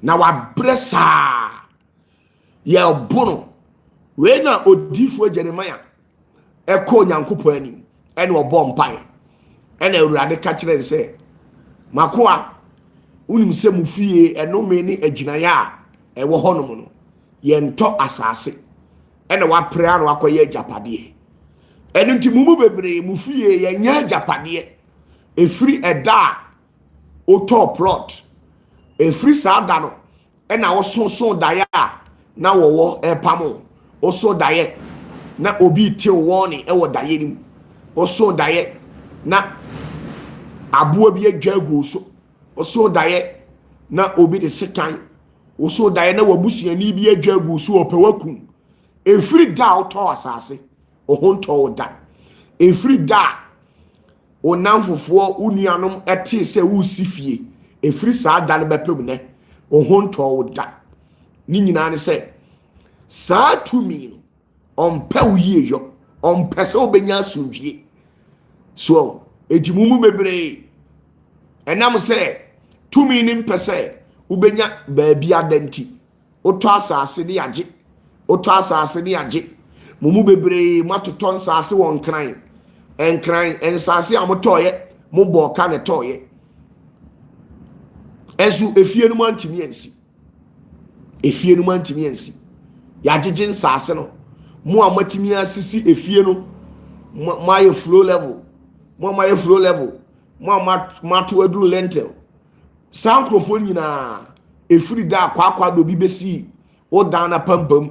na wabrɛ saa yɛ bono we na odifoɔ Jeremiah ɛkɔ Nyankopɔn anim ɛne ɔbɔ mpae ɛna Awurade ka kyerɛ sɛ makoa unim sɛ mu fie ɛnome ne agyinaeɛ a ɛwɔ hɔ nom no yɛntɔ asase ɛna wapre ano akɔyɛ agyapadeɛ ɛno nti mu bebree mu fie yɛnyɛ agyapadeɛ efiri ɛda a otɔ plot efiri saa da no ɛna wɔsonson daeɛ a na wɔwɔ ɛpamo wɔso daeɛ na obi tew wɔne ɛwɔ daeɛ nim wɔso daeɛ na aboa bi adwa gu so wɔso daeɛ na obi de sekan wɔso daeɛ na wabusuani bi adwa gu so ɔpɛ wakum efiri da ɔtɔ asase ɔho ntɔ da efiri da onamfofoɔ unuanom ɛte sɛ wusi fie efiri saa da no bɛpem ne ɔho ntɔ da ni nyinaa ne sɛ saa tumi no ɔmpɛ wo yie yɔ ɔmpɛ sɛ wobɛnya asomdwie so etimumu bebree ɛnam sɛ tumi ne mpɛ sɛ wobɛnya baabi adanti wotɔ asase ne yagye wotɔ asase ne yagye mumu bebree matotɔ nsase wɔ nkran nsase a motɔɔyɛ mobɔ ka ne tɔɔyɛ ɛnso efie no mu antimi ansi yagye nsase no mo a matimi asisi efie no mo ayɛ flow level mo a mato aduru lentil saa nkrofo nyinaa efiri da kwakwa do bi besi o dan na pampam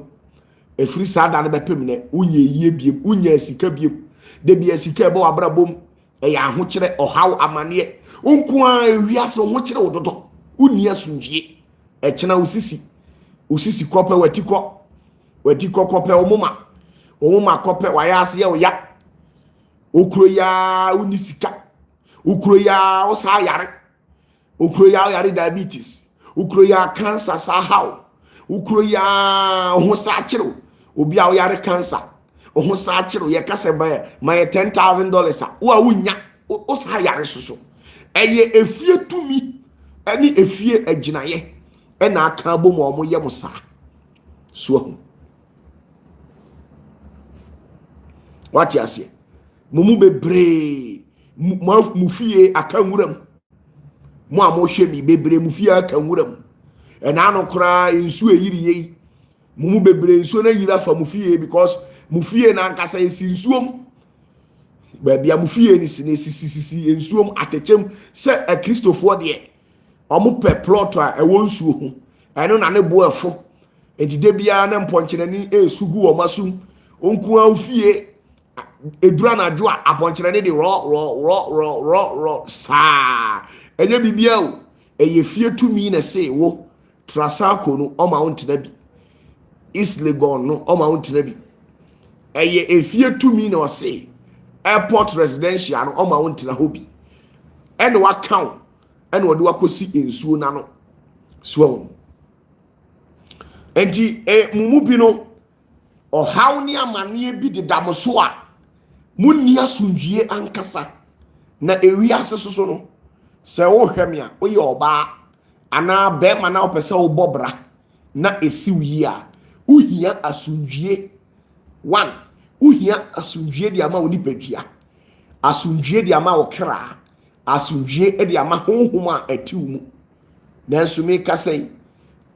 efiri saa da na bɛpem ne unye yie biem unye sika biem de bia sika ɛbɔ abrabom ɛyɛ ahokyerɛ ɔhaw amaneɛ onko a ewiase ho kyerɛ wododo unni asundwie ɛkyena usisi kɔpɛ watikɔ kɔpɛ omoma kɔpɛ wayase yɛ oya okuro ya unni sika ukuro ya osa yare ukuro ya yare diabetes ukuro ya cancer sa haw ukuro ya ho sa kyerɛ obi a yare cancer ho sa kyerɛ ye kase ba ma $10,000 a wo a wunya osa yare soso ɛyɛ efie tumi ɛne efie agyinaye ɛna aka bom ɔmo yɛ mo sa so what you say mumu bebree mu fie aka nwuram mo a mo hwɛ mi bebree mu fie aka nwuram ɛna no kora nsu eyiri yi mumu bebree nsu na yira fa mu fie because mu fie na nkasa esi nsuom baabi a mu fie ni sisi nsuom atechem sɛ akristofo de ɔmo pɛ plot a ɛwɔ nsuo ho ɛno na ne bo ɛfo edide bia na mpɔnkyerɛni esugu wɔ masum onku a fie edura na adwo a apɔnkyerɛni de ro saa enye bibia o eye fie tumi na se wo trasako no ɔma wo ntena bi East Legon no ɔma wo ntena bi eye efie tumi na ɔse airport residential no ɔma wo ntena ho bi ɛne wakao ɛne wɔde wakosi nsuo na no so enti mumu bi no ɔhaw ne amane bi de dam so a munni asundwie ankasa na ewiase soso no sɛ wo hwɛ me a wo yɛ ɔbaa ana bɛma na opɛ sɛ wo bɔbra na esi wi a uhia asundwie one uhia asundwie de ama wo nipadua asundwie de ama wo kra asundwie de ama honhom a atiw mu nanso me ka sɛ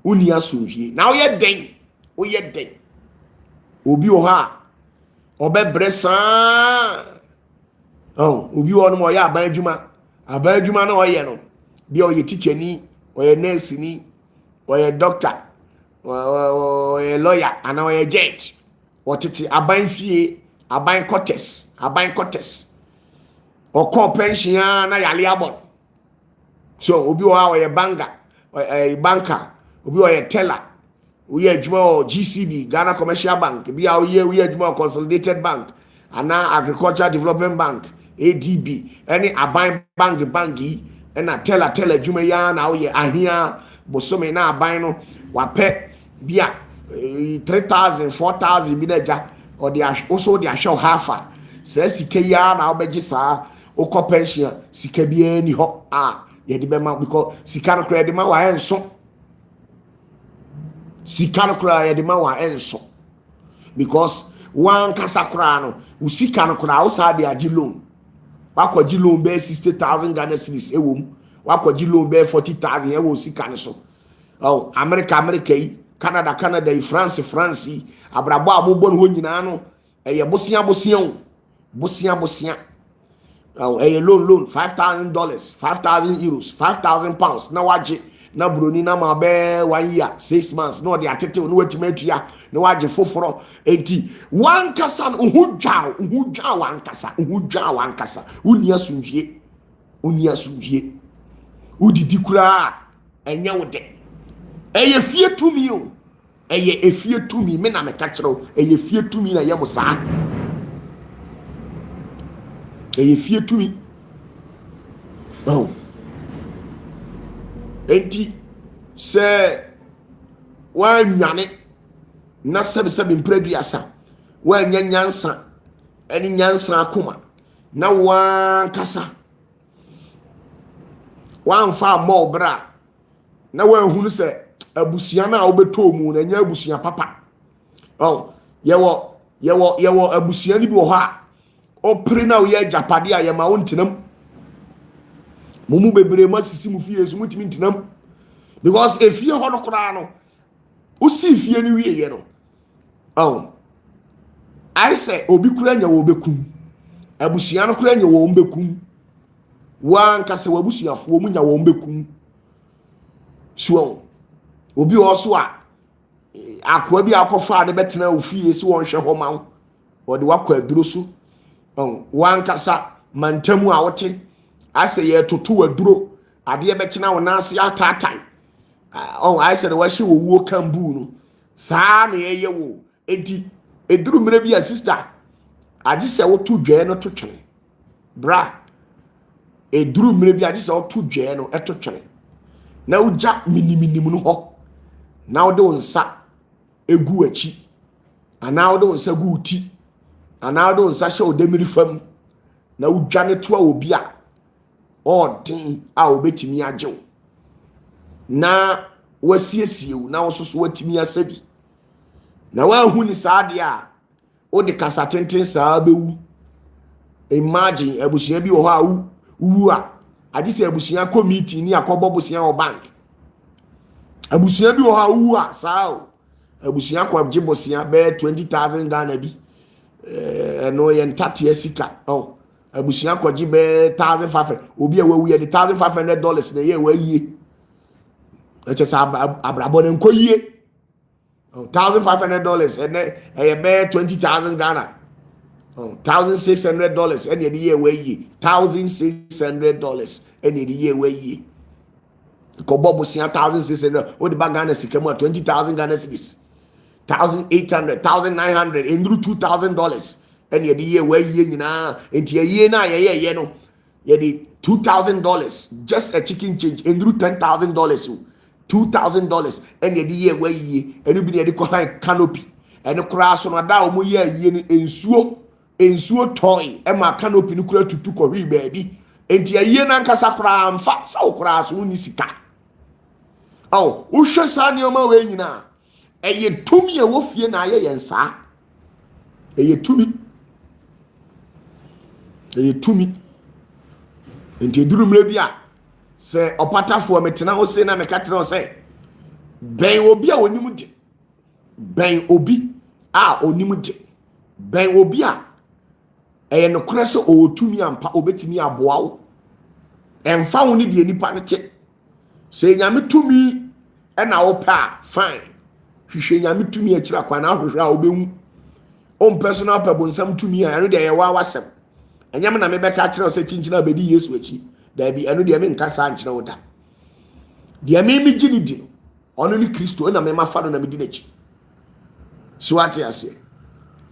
uni asundwie na wo yɛ den obi wo ha ɔbɛbrɛ saa obi wo no mo yɛ aban adwuma na ɔyɛ no bia ɔyɛ teachani ɔyɛ nurse ni ɔyɛ doctor ɔyɛ lawyer ana ɔyɛ judge ɔtete aban fie aban quarters ɔkɔ pension na yale abon so obi wa ɔyɛ banker obi ɔyɛ teller oye adwuma GCB Ghana Commercial Bank bia oye adwuma Consolidated Bank ana Agricultural Development Bank ADB any aban bank yi na tela adwuma ya na wo ye ahia bosome na aban no wapɛ bia 3000 4000 bi na ja or the also the show half say sika ya na obegi saa okọ pension sika bia ni ho ye de be ma because sika no kra de ma wa enso sika no kra ye de ma wa enso because one kasa kra no usika no kra wo sa de agi loan wakwaji loan be 60,000 Ghana cedis ewom wakwaji loan be 40,000 ewo sika no so oh America yi Canada France abrabo abobon ho nyina no eye bosia loan $5,000 $5,000 euros £5,000 na waje na broni na ma be 1 year 6 months no de atete no watimatua na waje foforo enti wan kasa uhudwa wan kasa uni asumhie udidi kura enya wode eye fie tumi o eye efie tumi me na meka kyerɛw eye fie tumi na ye mo saa eye fie tumi oh enti se wan nwane na sebe mpraduasa wan nyansa eni nyansa akoma na wan kasa wan fa mo bra na wan hunu se abusia na obeto mu na nya abusia papa oh yewo abusia ni bi wo ha opre na wo ye japade a ye ma wo ntenam mumu bebre masisi mu fie so mutimi ntenam because efie ho no kora no usi fie ni wie ye no oh I say obi kura nya wo bekum abusia no kura nya wo bekum wan kase wabusiafo mu nya wo bekum so obi oso a akwa bi akofa de betena ofie si won hwe ho ma wo de wakwa aduro so wan kasa mantamu a wote ase ye toto aduro ade bekena wo nase atatai I said wa hye wo wuo kambu no saa na ye wo enti eduru mre bi a sister ade se wo to dwe no to twene bra eduru mre bi ade se wo to dwe no eto twene na uja miniminim no ho na wo de wonsa egu achi ana wo de wonsa gu uti ana wo de wonsa hye odemiri fam na udwa ne to a obi a odin a obetimi agyew na wasiesie na wo soso watimi asabi na wa hu ni saade a o de kasa tenten saa bewu imagine abusia bi wo ha wu a ade se abusia committee ni akobo busia o bank abusia bi wo ha wu a saa abusia ko abje busia be 20,000 Ghana bi no ye ntate asika abusia ko ji be 1,500 obi a wawu ye de $1,500 na ye wa yie eche sa abrabo ne nko yie $1,500 and e be 20,000 Ghana $1,600 and the year way $1,600 and the year way ko bobo sia 1,600 o de bagana sikamu 20,000 Ghana cedis 1,800 1,900 and $2,000 and the year way nyina enti ye na ye no ye de $2,000 just a chicken change and $10,000 $2,000 and the year way and you be the canopy and the crash on a da mo ye ensuo toy e ma canopy no kura tutu ko wi baby enti aye na nkasa kura amfa sa okura so ni sika wo hwe sa ne o ma we nyina eye tumi e wo fie na aye yensa eye tumi enti duru mre bia se opatafo metena ho se na meka tena ho se ben obi a onimu de ben obi a onimu de ben obi a eye no kure se otumi ampa obetimi aboa wo emfa wo ni de nipa ne che se nyame tumi e na wo pa fine hwehwe nyame tumi a kira kwa na hwehwe a obehu on personal pebonsam tumi a eno de ye wa wasem enyam na mebeka kira se chinchina bedi Yesu achi da bi eno de me nkasa nkyira wo da de me mi gini di ono ni Kristo na me mafa no na me di nachi so ate ase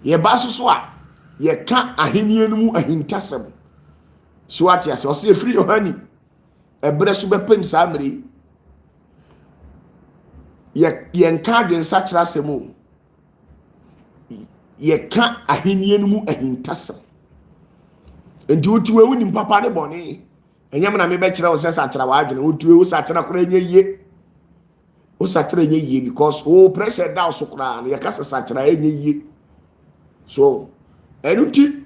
ye baso so a ye ka ahenie no mu ahintasem so ate ase o se free Yohani ebre so bepem sa mri ye nka adwen sakyera asemo ye ka ahenie no mu ahintasem enti otuwe woni papa ne bone enyam na me be kyerɛ wo sɛ sakyera wa adwen otuwe wo sakyera kora enye yie wo sakyera enye yie because o pressure down so kora na ye ka sɛ sakyera enye yie so enuti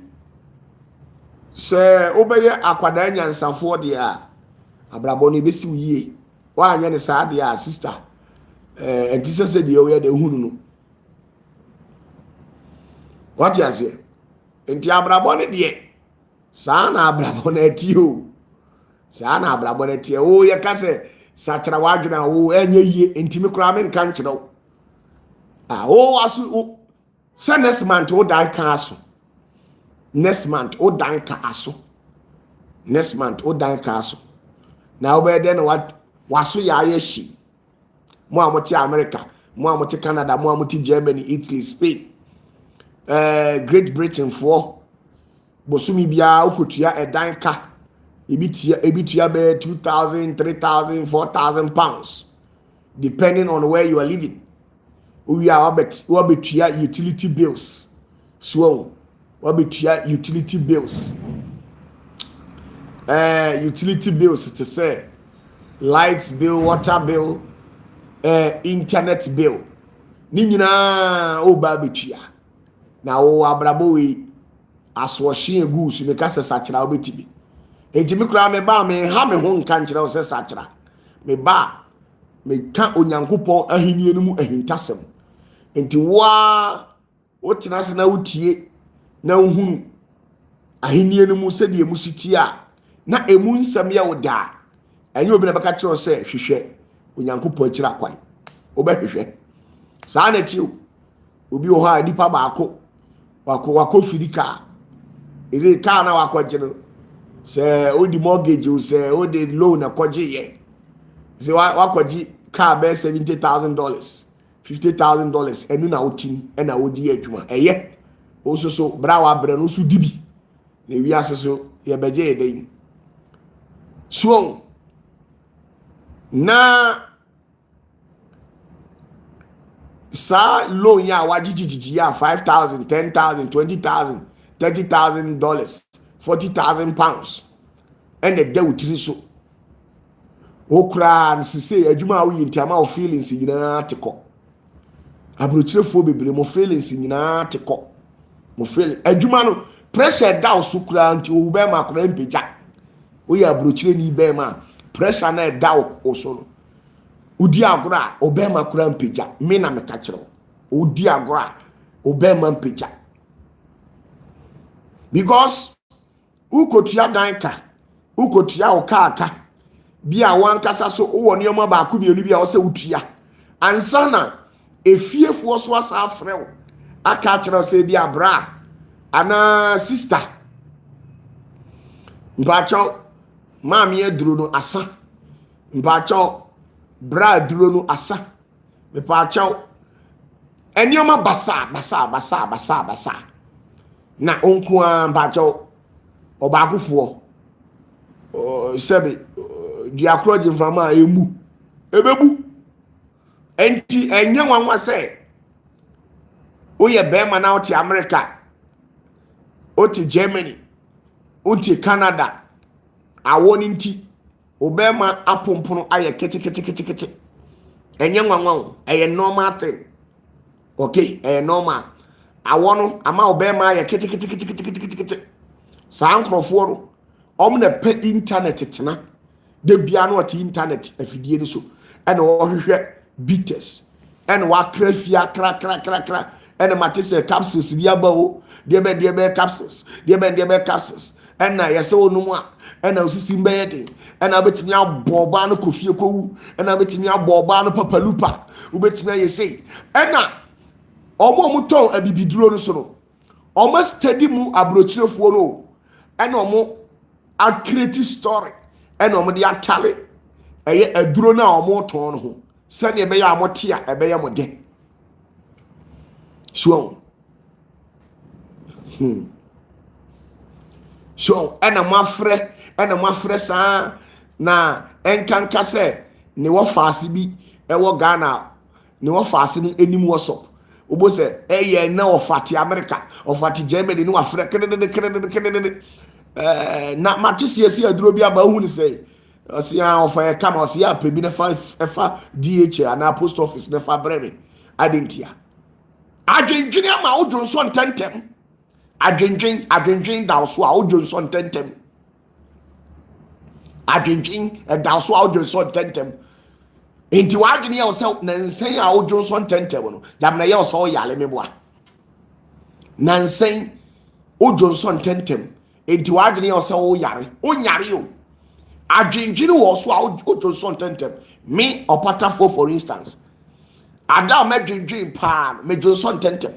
sɛ obeye akwada nyansafo de a abrabɔ no besi yie wa anya ne saa de a sister enti sɛ de o ye de hunu no what you say enti abrabɔ ne de saa na abrabɔ na etio saa na abrabɔ na tie o ye ka sɛ sakyera wa adwena o enye yie enti me kora me nka nkyerɛw o asu o sɛ next month o dan ka aso next month o dan ka aso next month o dan ka aso na obey den waso ya ayeshi mo amote America mo amote Canada mo amote Germany Italy Spain Great Britain for bosumi bia okotua edan ka ebitua be 2,000 3,000 4,000 pounds depending on where you are living. We are wabetua utility bills so wabetua utility bills utility bills to say lights bill, water bill, internet bill ni nyina o ba betua na o abrabo we aswohye egu su me ka se sakyera obetibi enti me kura me ba me ha me ho nka nkyerɛ o se sakyera me ba me ka onyankopɔn ahenie no mu ahintasem enti wa wotina se na wotie na wohunu ahenie no mu se de emusitia na emu nsam ya woda enye obi na baka kyerɛ se hwehwɛ onyankopɔn akyira kwan obɛhwehwɛ saa na tiw obi o ha nipa baako wako firika eze ka na wakɔgye no sɛ odi mortgage o sɛ odi loan akɔgye ye sɛ wakɔgye car be $70,000 $50,000 enu na wotim na wodi adwuma ɛyɛ ososo bra wa bra no so dibi na wiase so ye beje ye den so na sa loan ya wajijiji ya $5,000 $10,000 $20,000 $30,000 £40,000 pounds and the day witiri so okra nsese adwuma wo yintiama o feelings nyina teko abrochirefo bebre mo feelings nyina teko mo feel adwuma no pressure down so kra nti wo be ma kra mpegya wo ya abrochire ni be ma pressure na down o so no udi agora obema kura mpegya me na meka kyerɛ udi agora obema mpegya because ukotua danka ukotua okaka bia wankasa so wo ne yoma ba ko bienu bia wo se utua ansana efiefuo so asa afrew aka kyerɛ se bia bra ana sister mpacho maami eduro no asa mpacho bra duro no asa me pa chaw enioma basa na onku an ba chaw obakufo sebe dia kroje mfama emu ebebu enti enya wanwa se oye bema na oti America oti Germany oti Canada awoni nti obema apompono aye kete enye nwanwa eye normal thing okay normal awono ama obema aye kete saa nkrofo ro omna pe internet tena de bia no ati internet afidie ni so ene wo hwehwe bitters ene wa krafia kra ene matese capsules bia ba o de be capsules ene yese onum a ene osisi mbayede ena betimi aboba no kofie kowu ena betimi aboba no papalupa ubetimi ayese ena omo muton abibiduro no so no omo study mu abrochirefo no ena omo a create story ena omo de atale eye aduro na omo ton no ho sane ebe ya amote a ebe ya mode so ena mafre saa na enkanka se ne wo faase bi ewo Ghana ne wo faase ni enim WhatsApp obo se eye na ofati America ofati Germany ni wafre kedede na matisiesi aduro bi aba hu ni say osia ofa kama osia pebi na fa DH na post office na fa breme adentia adwendwene ama odwo so ntentem adwendwen da so a odwo so ntentem adwendwen da so a odwo so ntentem enti wadwene ya so na nsen a odwo so ntentem no dam na ya so yale meboa na nsen odwo so ntentem enti wadwene ya so yare onyare o adwendwene wo so a odwo so ntentem me OPATAFUOR for instance Adam medwendwen pa medwo so ntentem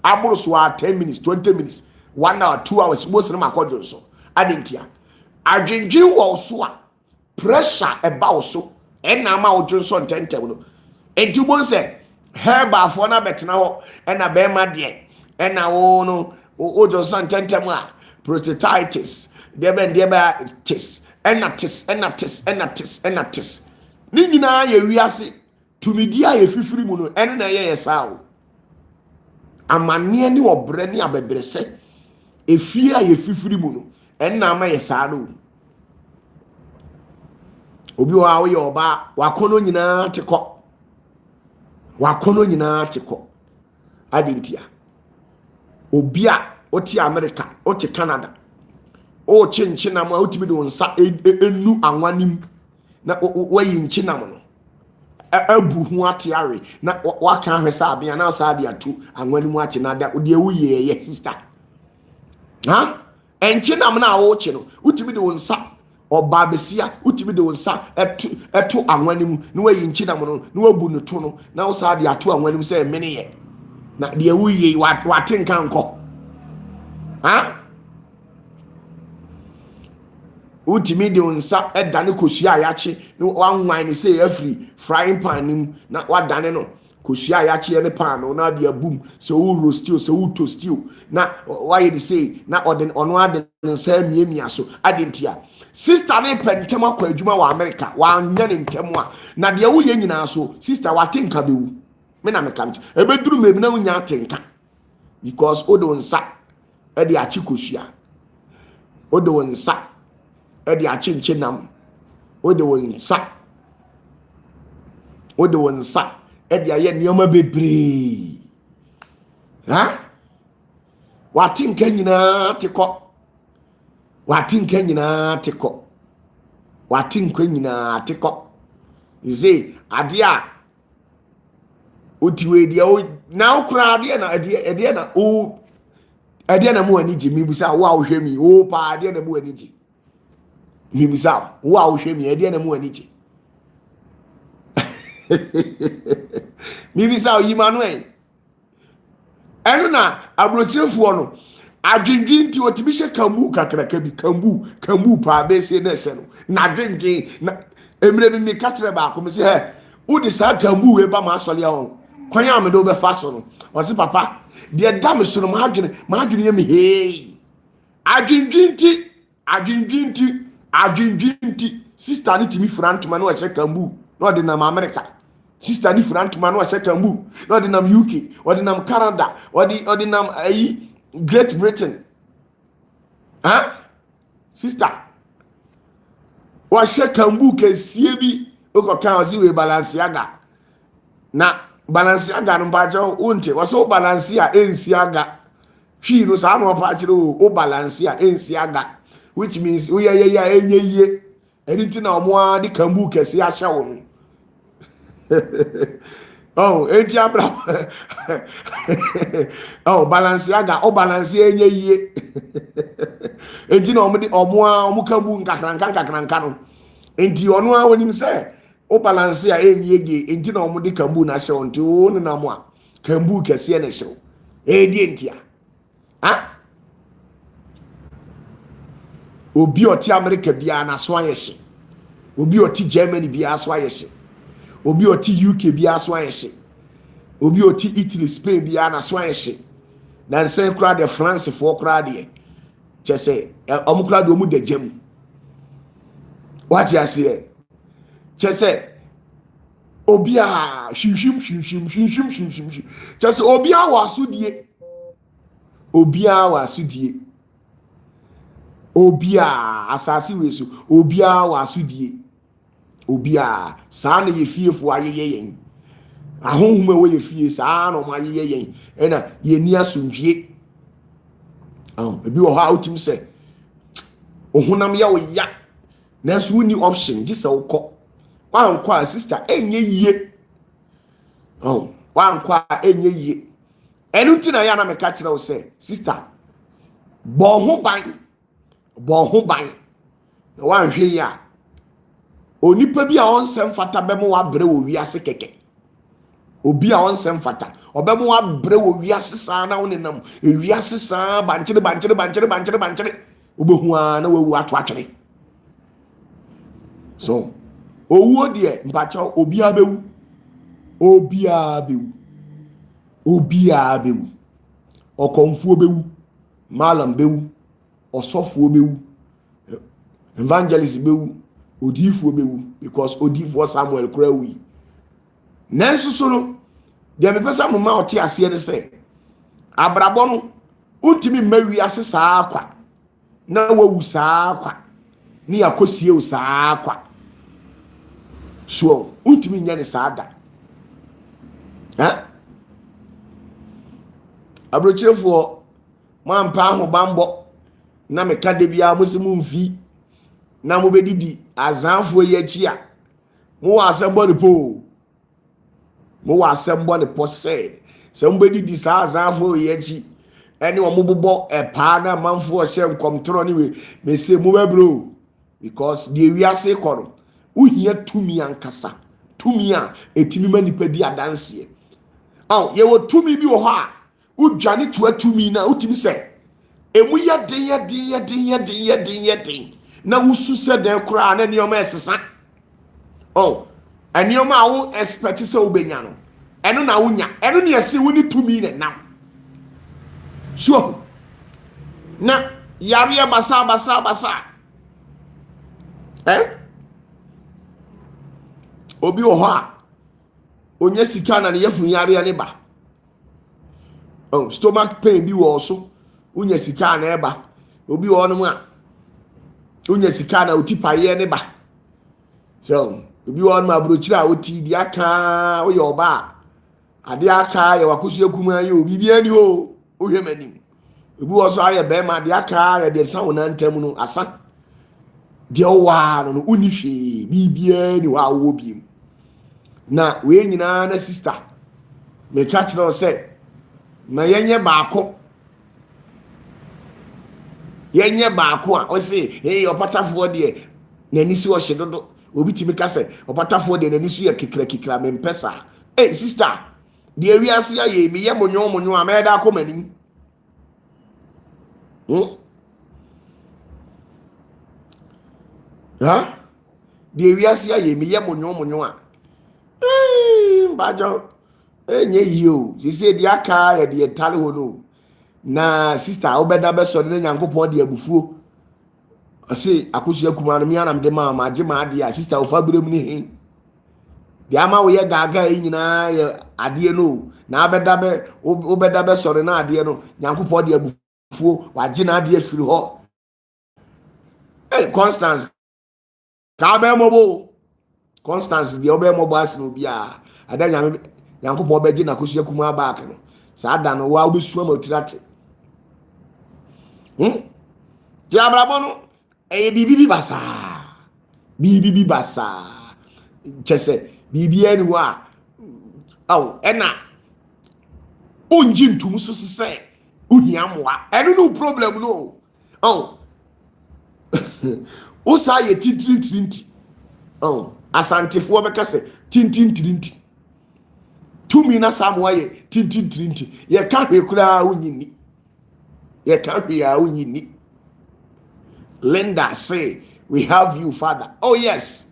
aboro so 10 minutes 20 minutes 1 hour 2 hours most na makodwo so adentia adwendwen wo so a pressure eba so ena ma odwo so ntentem no enti bo nse herba afo na betena ho ena be ma de ena wo no odwo so ntentem a prostatitis deba tis tis ni nyina ye wiase tumidia ye fifiri mu no eno na ye sao amane ni obre ni abebrese efia ye fifiri mu no enna ma ye saa no obi wa wo ye oba wakono nyina teko adentia obi a oti America oti Canada o chinchina ma otimi de wonsa enu anwanim na wayi nchina mo no abu hu atiare na waka hwesa abia na sa dia tu anwanim achi na da de wuye ye sister ha enchina mo na wo chi no otimi de wonsa oba besia otimi de wonsa etu anwanim na wayi nchina mo no na wabu no to no na wo sa dia tu anwanim se mene ye na de wuye watenka nko ha utimi de unsa edane kosua ayache no wanwan ni say every frying pan nim na wadane no kosua ayache ne pan no na de abum so wo roast so wo toast na why dey say na oden ono ade nsa miemia so adentia sister ne pentem akwa adwuma wa America wa nya ne ntem a na de wo ye nyina so sister watenka bewu me na me kam ebeduru mebi na wonya atenka because odo nsa e de achi kosua odo nsa edi achinchinam ode wonsa edi aye nioma bebre ha watinka nyina teko ize adia otiwe dia na okra adia na adia na o adia na mo aniji mi busa wo ahwe mi o pa adia na mo aniji mibisa wo a wo hwe mi ade na mu anije mibisa yi manuel enu na abrochirefo no adwendwen nti otimi hye kambu kakraka bi kambu pa be se na hye no na adwendwen na emre bi mi katre ba ko me se he wo di sa kambu we ba ma asole a won kwan ya me do be fa so no o se papa de dam so no ma adwene ye me hey adwendwen nti sister ni timi frantuma no hye kambu no de na America sister ni frantuma no hye kambu no de na UK o de na Canada o de na Great Britain sister wa hye kambu kesie bi okoka ozi we Balenciaga na Balenciaga no ba jo unte wo so Balenciaga ensiaga hwi no sa no pa kire o Balenciaga ensiaga which means we enye anything na omo adi kambu kesi ahye wo oh enti abra oh Balenciaga enye enti na omo kambu nkakranka no enti ono a wonim se o Balenciaga enye ge enti na omo di kambu na ahye wo nti wo na mo a kambu kesi na ahye wo di enti obi oti America bia na so ayehye obi oti Germany bia so ayehye obi oti UK bia so ayehye obi oti Italy Spain bia na so ayehye na nsen kra de France for kra de chese omukra de omu de jam What you say? Just say obia shim. Just obia wasudie. Obia wasudie. Obia asasi wesu. Obia wasudie. Obia saa na ye fiefo ayeye yen. Ahonhom we ye fie saa na ma ayeye yen. Ena ye ni asundwie. Ebi wo ha utim se ohunam ya wo ya. Nanso woni option gisa wo kɔ. Wankɔ a sister enye yie. Wankɔ a enye yie. Enu ntina ya na me ka kyerɛ wo se sister bɔ ho ban. Na wanhwe ya. Onipa bi a onsɛm fata bɛmo wabrɛ wo wiase kɛkɛ. Obi a onsɛm fata ɔbɛmo wabrɛ wo wiase saa na wo nenam wiase saa bankyere obehu a na wawu ato atwere. So owuo de mpacha obiara bewu okonfuo bewu malam bewu osofuo bewu evangelist bewu odifuo bewu because odifuo Samuel krawi nanso so no de mepesa mama oti ase ne se abrabọ no untimi mawi ase saa kwa na wawu saa kwa ni yakosie u saa kwa so untimi nya ne saa da abrochefo mampa ho bambo na meka de bia musimu mfi na mo bedidi azanfo ye chi a mo wa asembo ne po se mo bedidi sa azanfo ye chi ene o mo bobo epa na manfo o hye nkomtro ni we me se mo bebro because the wiase koro uhia tumi ankasa tumi a etimi manipa di adanse ye wo tumi bi wo ha udwane to atumi na utimi se emu ya den na wusu se den kura na nioma esesa anioma a wo expect se obenya no eno na wunya eno ne ese woni tumi ne nam so na yare basa obi wo ha onye sika na ne yefun yare ne ba stomach pain bi wo so onye sika na eba obi wo no mu a onye sika na otipa ye ne ba so obi wo no ma brochira oti di aka wo yo ba ade aka ye wakosu ekuma ye obi bia ni o ohwe manim obi wo so aye be ma ade aka ye de san wona ntam no asa de wa no unihwe bibia ni wa wo biem na we nyina na sister me catch no say na yenye baako a o say opatafuo de nani si o hye dodo obi timi ka say opatafuo de nani si ye kekra me mpesa sister de awiase ya ye me ye monyo a me da akoma de awiase ya ye me ye monyo a bajo enye yio you say di aka ya di etale hono na sister obeda be so ne nyankopon di abufuo ase akosu akuma no miana mde ma age ma ade a sister ofa brem ni hin di ama wo ye gaga nyina ya ade no na obeda be so na ade no nyankopon di abufuo wage na ade afiri ho Constance ka be mobo Constance di obe mobo as no bia ada nyankopon beji na kosu akuma back no saa da no wa obesu ma otirate ti abrabo no bibi basa chese bibi eni wa ena onji ntum so se ohia moa eno no problem no o sa ye tintintinti asantefo beka se tintintinti tumi na samoa ye tintintinti ye ka hwe kura unyini Linda say we have you father. Oh yes,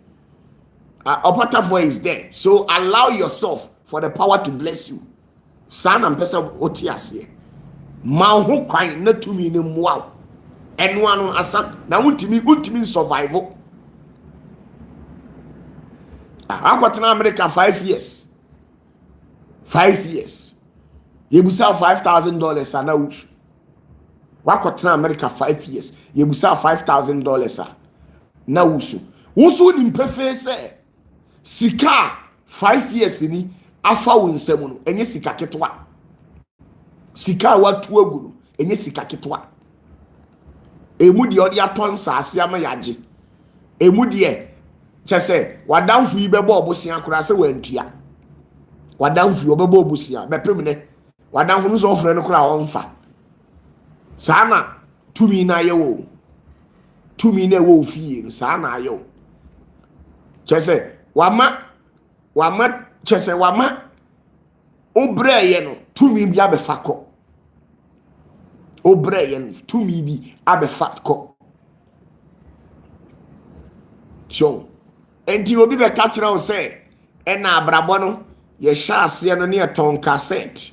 Opatafuor is there, so allow yourself for the power to bless you. Son and person otias here ma ho kwan na tumi ne moa eno asa na untimi survival Akwatena America 5 years. 5 years. Yebusa $5,000 ana usu. Wakwatena America 5 years. Yebusa $5,000 na usu. Usu ni mpefe se sika 5 years ni afa wo nsam no enye sika ketwa. Sika watu agu no enye sika ketwa. Emu de odi aton saase ama yaje. Emu de chese wadamfu yi bebo obosia kura se wantua. Wadamfu obebo obosia bepem ne. Wadamfu no so ofre no kura onfa. Sana tumi na ye wo. Tumi na wo fie no sana ayo. Chese wama chese wama obreye no tumi bi abefa ko. Obreye no tumi bi abefa ko. So enti obi be ka kire o se na abrabo no ye sha ase no ne ton cassette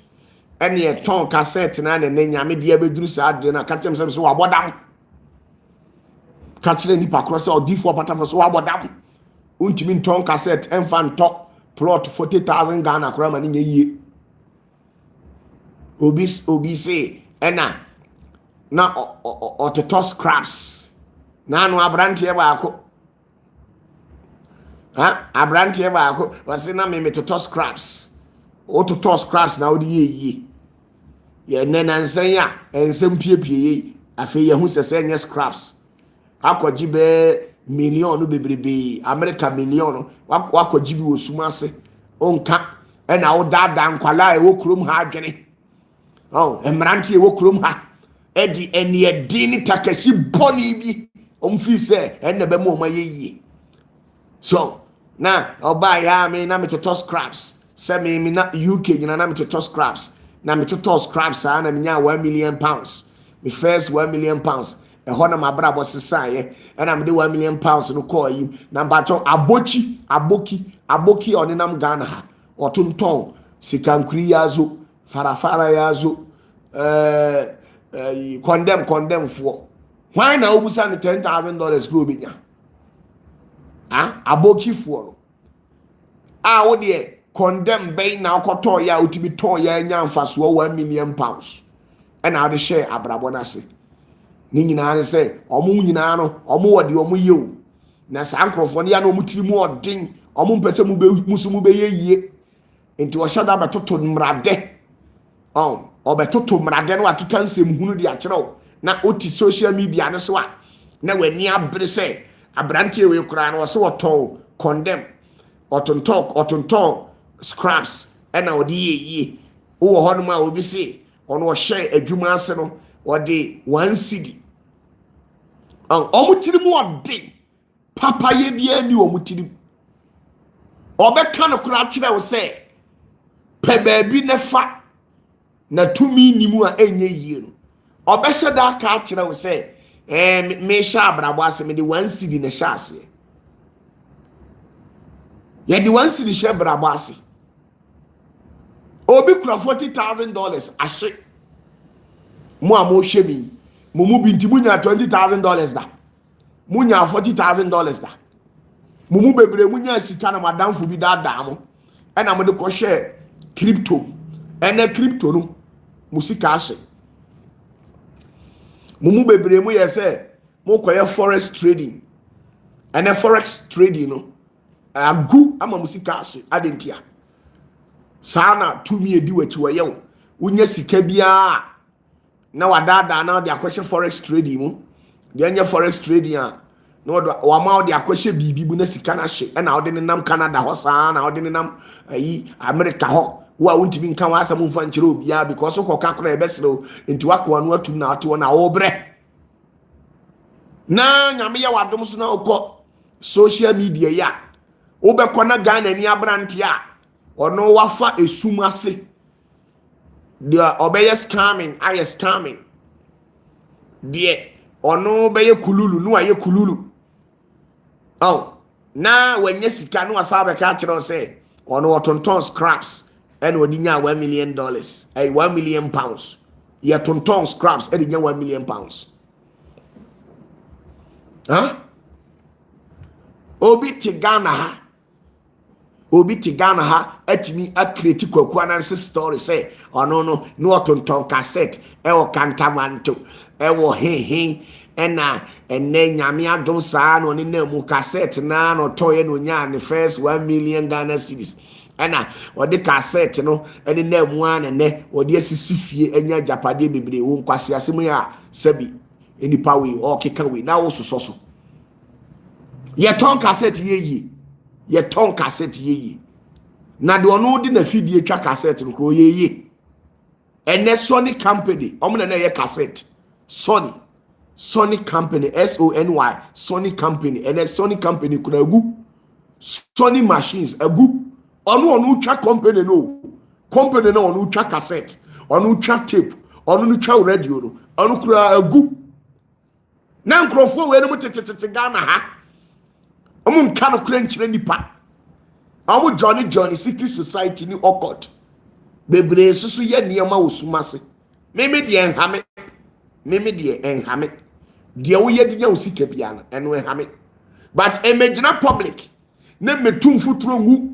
ene ye ton cassette na ne nyame de abeduru sa ade na ka kire me so wabodam ka kire ni pakro se odifo patafo so wabodam untimi ton cassette emfa nto plot 40,000 Ghana kura ma ne yie obi se na ototo scraps na no abrante ba ako abrante ba ako wase na me toto scraps ototo scraps na odi yie ye nena nsan ya ensem piepie afi ye hu sese nye scraps akwaji be million bebrebe America million wakwaji bi osumase onka na wo dada nkwala e wo krom ha adwene emrante e wo krom ha edi eni edini takashi boni bi omfi se enne be mo ma yeye so na oba ya me na me to scraps se me na UK nyina na me to scraps na me to scraps na me nya £1 million me first £1 million e ho na mabra bo sesaye na me de £1 million no call you na mbacho aboki onenam Ghana ha otonton sikankuri yazo farafara yazo condemn for why na obusa ni $10,000 go binya aboki for wo de condemn bay na okoto ya utibi ton ya nya mfaso £1 million and how de share abrabo na se ni nyina ne se omu nyina no omu wode omu yew na sankrofo ne ya no mutiri mu odin omu mpese mu be musumu be yeye enti wo shada betoto mrade obetoto mrade no akika nsem hunu de akyerew na oti social media ne so a na wani abre se abrante we kura no so woton condemn otonton scraps na odi yeye wo ho no ma obi se ono hye adwuma ase no odi 1 cedi omutiri mu odi papa ye bia ni omutiri obeka no kura kire wo se pe baabi ne fa na tumi nimu a enye yie no obehye da ka kire wo se me sha abrabo ase me de 1 cedi ne sha ase ye de 1 cedi she abrabo ase obi kura $40,000 ashe mo amo hwemi mumu binti munya $20,000 da munya $40,000 da mumu bebre munya sika na madamfo bi da mo na mo de ko share crypto crypto no musika ashe mumu bebre mu yese mo koye forex trading forex trading no agu ama musika ashe adentia sana tumi edi wachi wayew unya sika bia na wadada na de akwhye forex trading mu de anya forex trading a na wa ma de akwhye bibi bu na sika na hye na ode ne nam Canada ho saa na ode ne nam ayi America ho wa untimi nka wa asam mfa nkyere obia because ko kakora ebesero enti wakwa no atum na ate na obre na nyame ya wadom so na okọ social media ya obekọ na Ghana ni abrante a ono wafa esum ase de obeye scamming de ono beye kululu no aye kululu na wenye sika no asa be ka kire se ono otonton scraps and odinya $1 million £1 million ye tonton scraps edinya £1 million obi ti Ghana ha obi ti Ghana ha atimi a create Kwaku Anansi story say ono no otonton cassette e wo kantamanto e wo hehe ena enne nyame adom saa no ne na mu cassette na no toye no nya ne first 1 million Ghana cedis ena wode cassette no ene na mu an ne wode asisi fie enya japade bebre wo nkwase asem ya sabi enipa we o keka we na wo soso ye ton cassette ye ton cassette ye na de ono di na fidie twa cassette no kro ye ene Sony company omo na ye cassette Sony company SONY Sony company ene Sony company kuna agu Sony machines agu ono twa company no ono twa cassette ono twa tape ono twa radio no ono kura agu na nkrofo we no mtetete Ghana ha omo nka no kura nkyire nipa awu Johnny secret society ni occult bebre susu ye niema osumase meme de enhame de wo ye de nya osika bia na eno enhame but imagine public na metum futuro ngu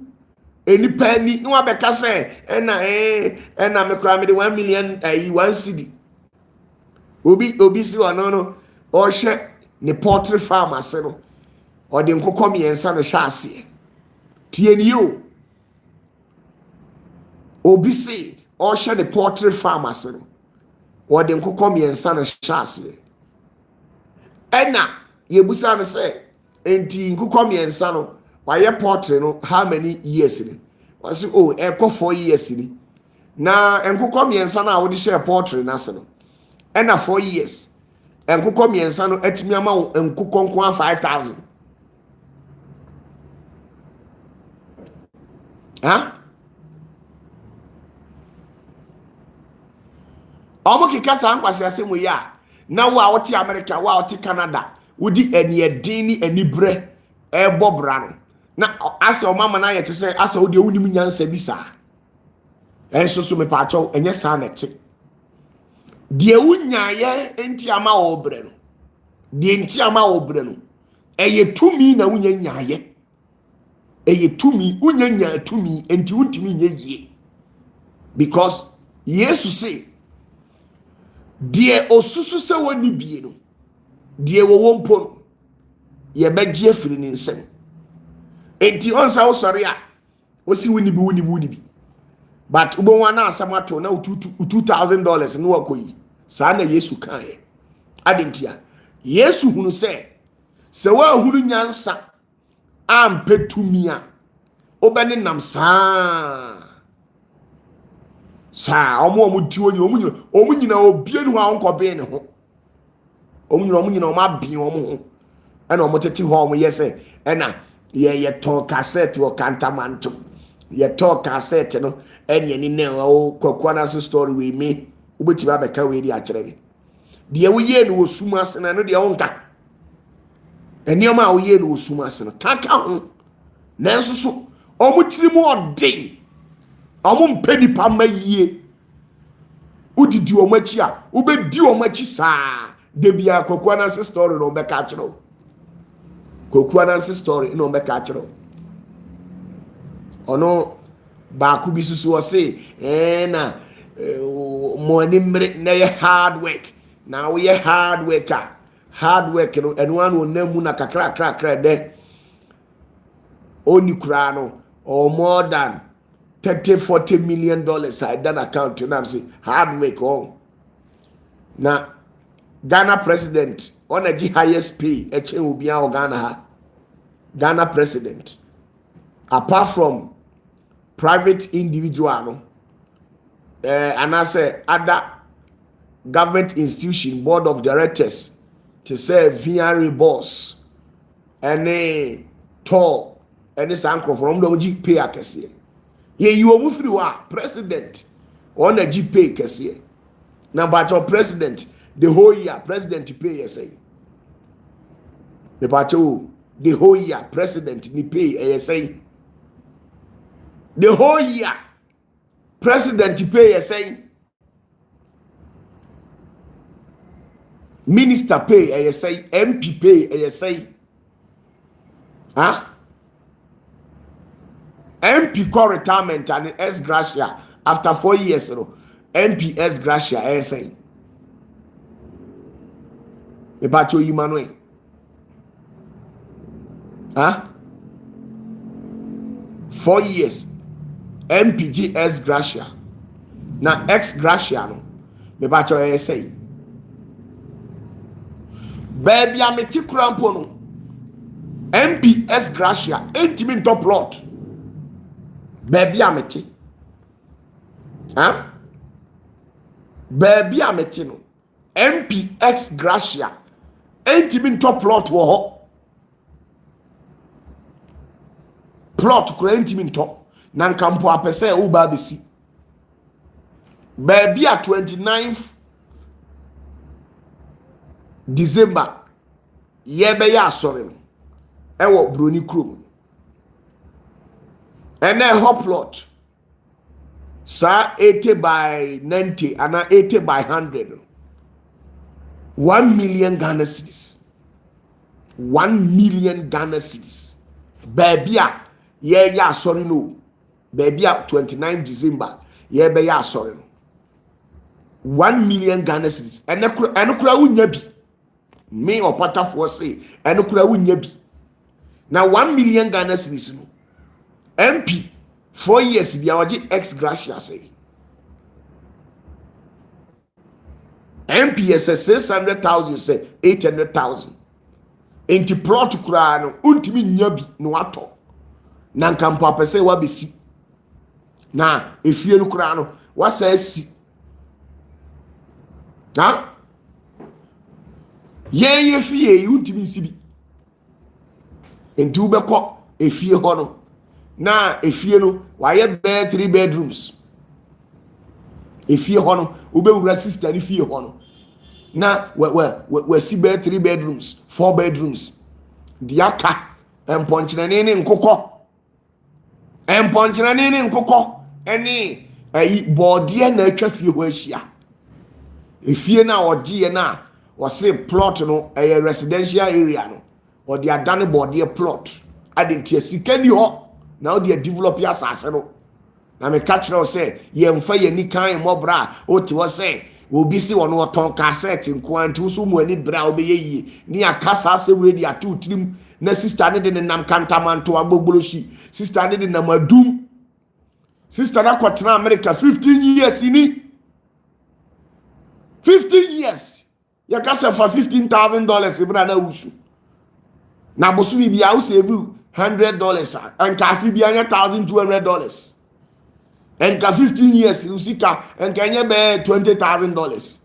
enipa ni no abeka se ena me kra me de 1 million 1 cedi obi si ono no o hye ne poultry farm ase no o de nkokom yensa no hye ase tienio obi si o hye ne poultry farm ase no o de nkokom yensa no hye ase ena yebusa no se enti nkokom yensa no waye poultry no how many years ni wasi eko 4 years ni na nkokom yensa na wo de hye poultry na ase no ena 4 years nkokom yensa no atimi ama wo nkokom 5000 omo kika sa nkwase asemu ya na wo a wote America wo a wote Canada wodi eniedin ni enibre bobra no na ase o mama na ye te se ase wo de wonim nyansa bi sa enso me pa chaw enye sa na te de wunyaye enti ama wo bre no de enti ama wo bre no eye tumi na wunya nyaye eye tumi unyanya tumi enti wuntimi nyeye because yesu say die osusu se woni bie no die wo wompo no ye begie afiri ni nsem enti onsa wo sori a wosi woni bi but ubonwa na asamato na $2,000 no wakoyi saa na yesu kan adentia yesu hunu se wa hunu nyansa ampetumia obene nam saa omo tiwoni omo nyina obie nu ha nkobe ne ho omo nyina omo abi omo ho ena omo tete ho omo yese ena ye to cassette o kantamanto ye to cassette no enya ni ne o Kwaku Anansi story we me obeti ba beka we di a kire bi de wo ye no osuma ase na no de wonka enioma wo ye no osuma ase no kaka ho nanso so omo tirimu odin omo mpeni pa mayie udidi omo achi a ubedi omo achi saa de bia Kwaku Anansi story no be ka kire Kwaku Anansi story no be ka kire ono ba ku bisusu wo se na mo ni mre na ye hard work na we ye hard work no eno an onamu na kakra de oni kura no or more than $30-40 million I done account na am say hard work na Ghana president on a highest pay eche obi an Ghana president apart from private individual no and I say other government institution board of directors to say VR boss any tall any sanko from the OG pay akese ye you omu free wa president on a G pay kese na but your president the whole year president pay say the pacho the whole year president ni pay say the whole year president pay say minister pay say MP pay say MP call retirement and S gratia after 4 years no MP S gratia say me bacho yi manu huh 4 years MPG S gratia na X gratia no me bacho say baby ameti krampo no MP S gratia entimi top plot baby ameti huh baby ameti no MPX gratia entimi top plot wo ho plot kura entimi top na nkampo apese wo ba besi baby a 29th December yebe ya asore no ewo broni krom ene ho plot sa 80 by 90 ana 80 by 100 1 million Ghana cedis 1 million Ghana cedis baby a ye ya asore no baby a 29 December yebe ya asore no 1 million Ghana cedis ene kura wunya bi me OPATAFUOR say ene kura wunya bi na 1 million Ghana cedis no MP 4 years bia oje ex gratia say MP is 600,000 say 800,000 enti plot kura no untimi nya bi no ato na nkampo apese wa besi na efie no kura no wasa asi na ye fie untimi nsibi enti ubekọ efie ho no na efie no waye be 3 bedrooms efie ho no ubewura sister ni fie ho no na we si be 3 bedrooms 4 bedrooms diaka emponchirani ni nkokọ eni ayi body na atwa fie ho ahia efie na odie na wose plot no a residential area no or the adane body plot adentia sikani ho na o de develop ya asase no na me catch now say ye mfa ye ni kan mobra o ti wo say obi si wono oton cassette nko so mu ani bra obeye yi ni akasa ase we di atu trim na sister ne de nam kantamanto agbogboloshi sister ne de nam adum sister na kwatena America 15 years ini 15 years ya kasa for $15,000 ibra na usu na bosu bi bia o save $100 and kafi bia $1,200 and ka 15 years usika and kanye be $20,000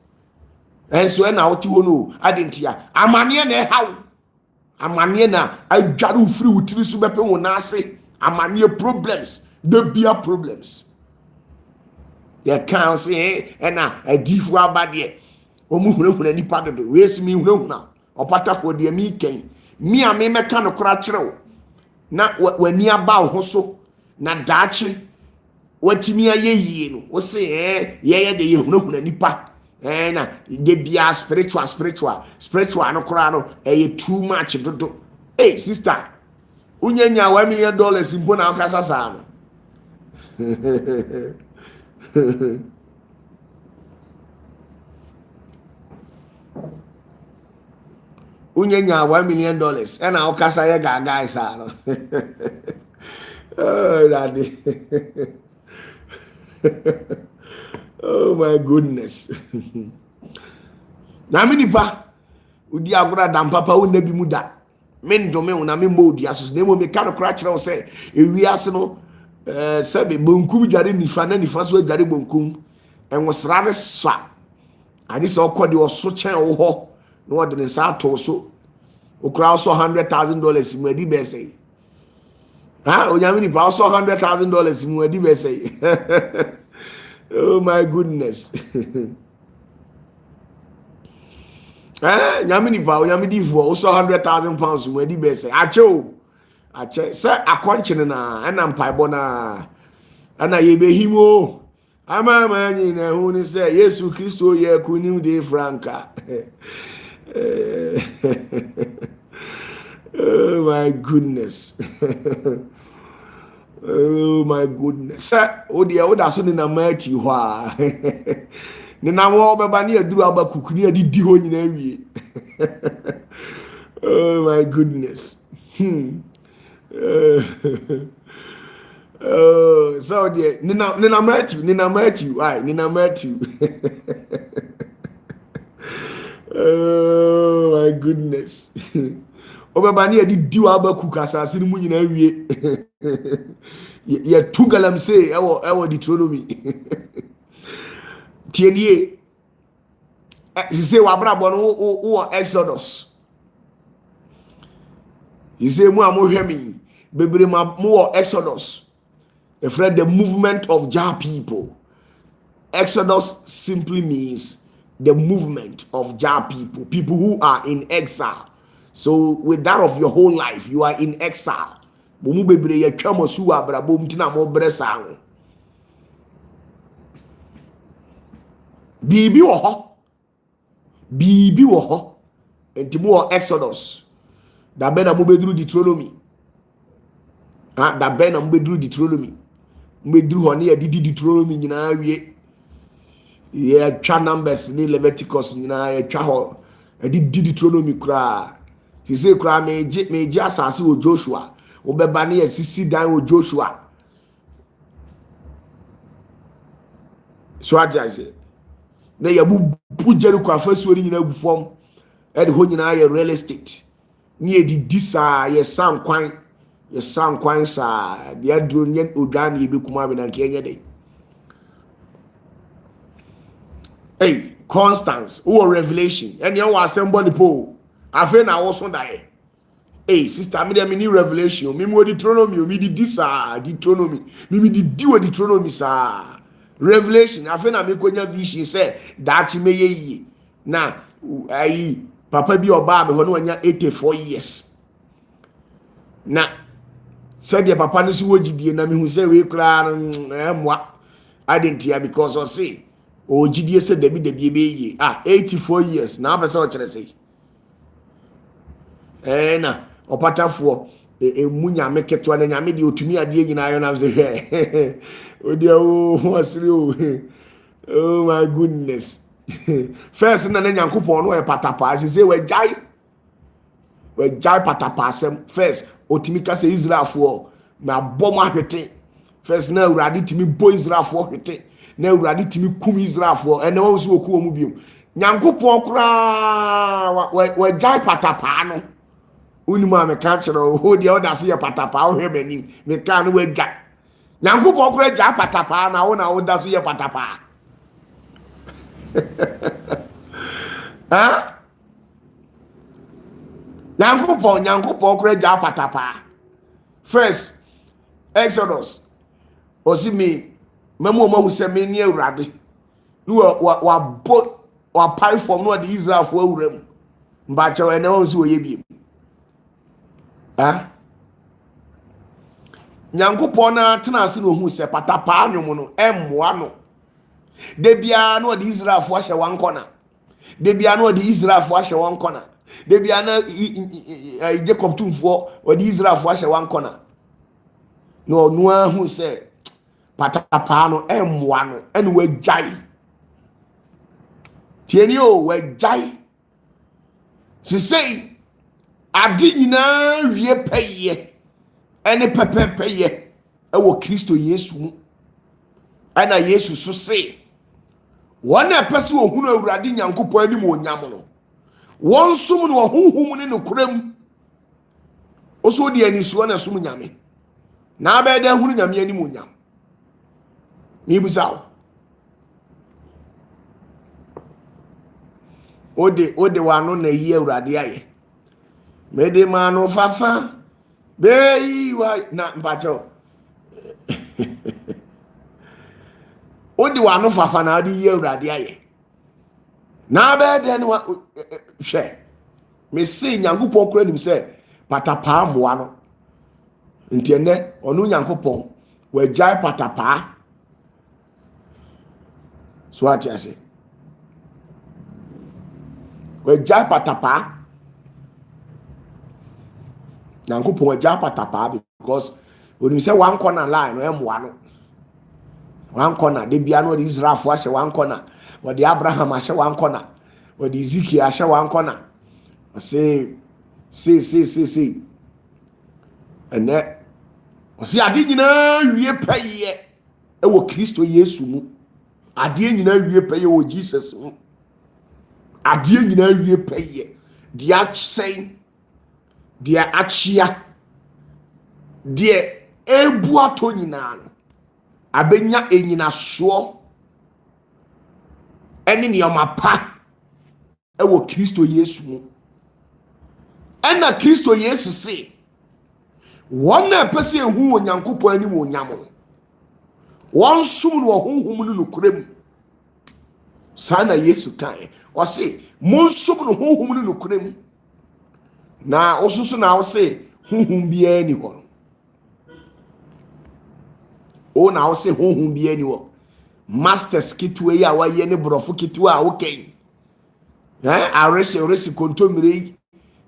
and so na oti wono adentia amane na hawo amane na adwaru free utiri so bepe wona ase amane problems the bia problems ya kan say na adifu abade omu hunahuna nipa dodo wesi mi hunahuna OPATAFUOR de mi ken mi a me meka no kora kyerɛw na wani aba ho so na daache watimi ayeyie no wo se ye de ye hunahuna nipa na de bia spiritual no kora no too much dodo sister unyanya $1 million mpo na akasa saa no unyenya $1 million ena okasa ye gaga isa no oh daddy oh my goodness na minipa udi agora dam papa wona bi muda men dome una me modi aso na mo me ka no kra kire wo se ewiase no sebe bonkum dware nifa na nifa so dware bonkum enwosra ne swa ani se okode oso chen wo ho no wode ne sa to so okra so $100,000 mu adi be say onyame ni pa so $100,000 mu adi be say oh my goodness nyame ni pa onyame di vo so £100,000 mu adi be say ache se akonchene na na mpaebo na ana yebehimo ama manyi na hu ni se Yesu Kristo ye kunim de franka oh my goodness Oh my goodness. Sir, oda so na mati ho a. Ne na wo beba ne aduru abakuku ne adi ho nyina wie. Oh my goodness. Oh, so dear, Nina Matthew, why? Nina Matthew. Oh my goodness. Obeba ne adi wa abakuku asase mu nyina wie. Ye two galamsey ewo Deuteronomy. Tienie. She say wa brabo no Exodus. He say mu amohwe mi bebre mo Exodus. If read the movement of Jah people. Exodus simply means the movement of Jah people, people who are in exile. So with that of your whole life, you are in exile. Bomu bebre ye twamo su abrabo mtina mo bresa ho. Bibi wo ho. Bibi wo ho. Enti mo Exodus. Da be na mo bedru Deuteronomy. Da be na mo bedru Deuteronomy. Medru ho ne yedidi Deuteronomy nyina wie. Ye twa Numbers ni Leviticus nyina ye twa ho. Edidi Deuteronomy kra. He say kra meje asase o Joshua. Wo beba ne yesisi dan o Joshua. So aja say. Na yabu pujeri kwa fasu ori nyina gu fom. E de ho nyina ye real estate. Ni edidi sa ye san kwan. Ye san kwan sa de adro nyen odwan ye bekuma be na nke enye dey. Hey, Constance, who Revelation, and you are somebody po. I feel now also die. Hey, sister, me dem need revelation. Me mo Deuteronomy, me di disa Deuteronomy. Me di diwa Deuteronomy sa. Revelation, I feel na me konya vision say that me ye. Na, ai papa bi oba me ho no anya 84 years. Na said the papa no so wogidie na me hu say we kra moa. I didn't hear because I say o gidie se debi be 84 years na abese o kire sei na opatafoɔ emu nyame ketewa na nyame de otumi ade nyina ayo na se hwɛ o de o asiri o. Oh my goodness. First na nyankopɔn no e patapa se we jai patapa asem first otumi ka se Israelfoɔ na bom ahwete first na urade timi bo Israelfoɔ hwete na urade timi kum Israelfoɔ ene wo so oku omu biom nyankopɔn kra we jai patapa no unima me ka kyerɛ o de oda so ye patapa o hwɛ bani me ka no we jai nyankopɔn kra jai patapa na wo da so ye patapa. Ha? Nyankopɔn kra jai patapa. First Exodus osi me memo hu se me ni awurade no wa pai form no de Israel fo awuram mba che we na won so ye biem. Ha? Nyankopɔn na tena ase no hu se patapa anwom no emmoa no de bia no de Israel fo ahye wan kona de bia no de Israel fo ahye wan kona de bia na Jacob tumfo o de Israel fo ahye wan kona no ahu se patapa no emmoa no ene wajai tieni o wajai se sei ade nyina wie peye ene pepepeye ewo Kristo Yesu ana Yesu so se wona pese ohunu awurade nyankopɔn anim onyam no won sum no hohum ne no kuram oso de ani so na sum nyame na ba da hunu nyame anim onyam ni busaw ode wano na yi awurade aye mede ma no fafa beyi wa na mpacho ode wano fafa na ade yi awurade aye na ba da no hwe me se nyankopɔn kura nim se patapa moa no ntiene onu nyankopɔn wajai patapa so ati ase wajai patapa nyankopɔn wajai patapa because onim say one corner line no emwa no one corner de bia no the Israel fo ahye one corner or the Abraham ahye one corner or the Ezekiel ahye one corner say and that osi ade nyina wie paye e wo Kristo Yesu mu ade nyina wie paye wo Jesus mu ade nyina wie paye dia atsen dia achia dia ebu ato nyina no abenya enyina so ene ne omapa e wo Kristo Yesu mu ena Kristo Yesu se wona pese ehu onyankopon ani wo nyam no won sum no honhom no nokrem sana Yesu kan o se mon sum no honhom no nokrem na osusu na o se honhom bia ni ho o na o se honhom bia ni ho masters kitwe ya wa ye ne brofo kitwe a okay aresi kontomire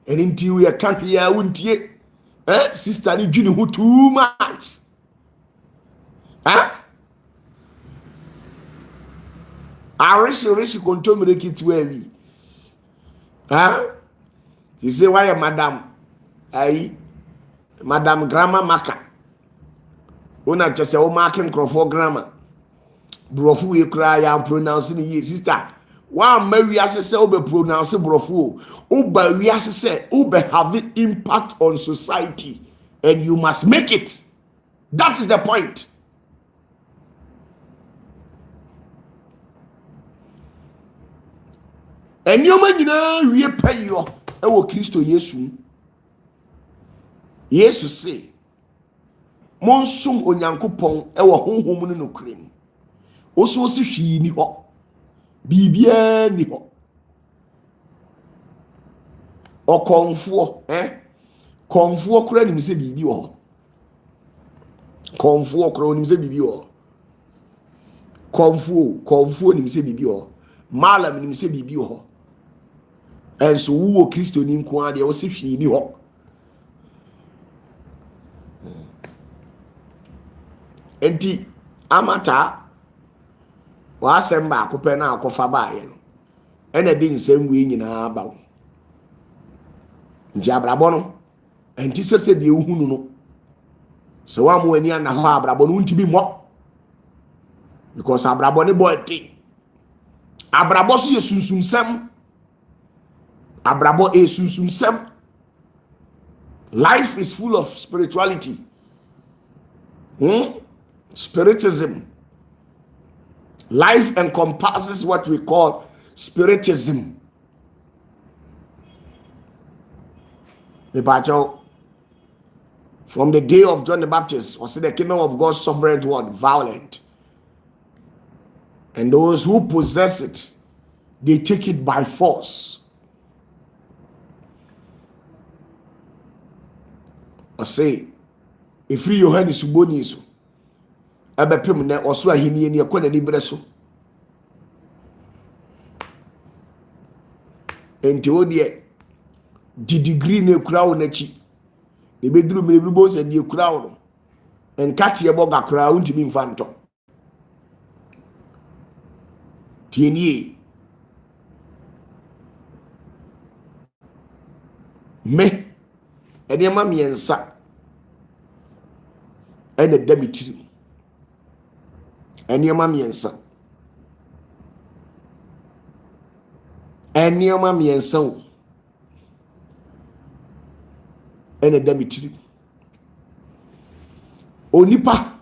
eni ntiwe ya kanhwe ya wontie sister ni dwene ho too much aresi kontomire kitwe bi he say why madam grammar marker ona chese o marking crofo grammar brofu we kra ya pronounce ni sister one Mary as say be pronounce brofu o ba we as say o be have impact on society and you must make it. That is the point. And you man we pay you e wo Kristo Yesu. Yesu say monsum onyankopon e wo honhom no nokrem. Oso si hwi ni ho. Bibia ni ho. Okonfo konfo kura ni se bibi ho. Konfo kura ni se bibi ho. Konfo ni se bibi ho. Malam ni se bibi ho. Enso wo Kristo ni nko ade o se hwi ni ho. Enti amata wa semba akopɛ na akofa baaye no ena de nsɛm wi nyina bawo nji abrabɔ no enti sese de ehunu no so wa mo ani ana ho abrabɔ no ntimi mmɔ because abrabɔ ne boy ti abrabɔ so ye sunsunsɛm abrabɔ sunsunsɛm. Life is full of spirituality. Spiritism. Life encompasses what we call spiritism. From the day of John the Baptist, was the kingdom of God suffered what? Violent. And those who possess it, they take it by force. I say, if you hand is suboniso, abepem na osura hini ni ekwa nani breso. Enti odie di degree na ekura wo nachi. E beduru me bi bo se di ekura wo. Enkati e boga kura wo ntimi mfa nto. Tienie. Me enema miensa ene damitiri enema miensa ene damitiri onipa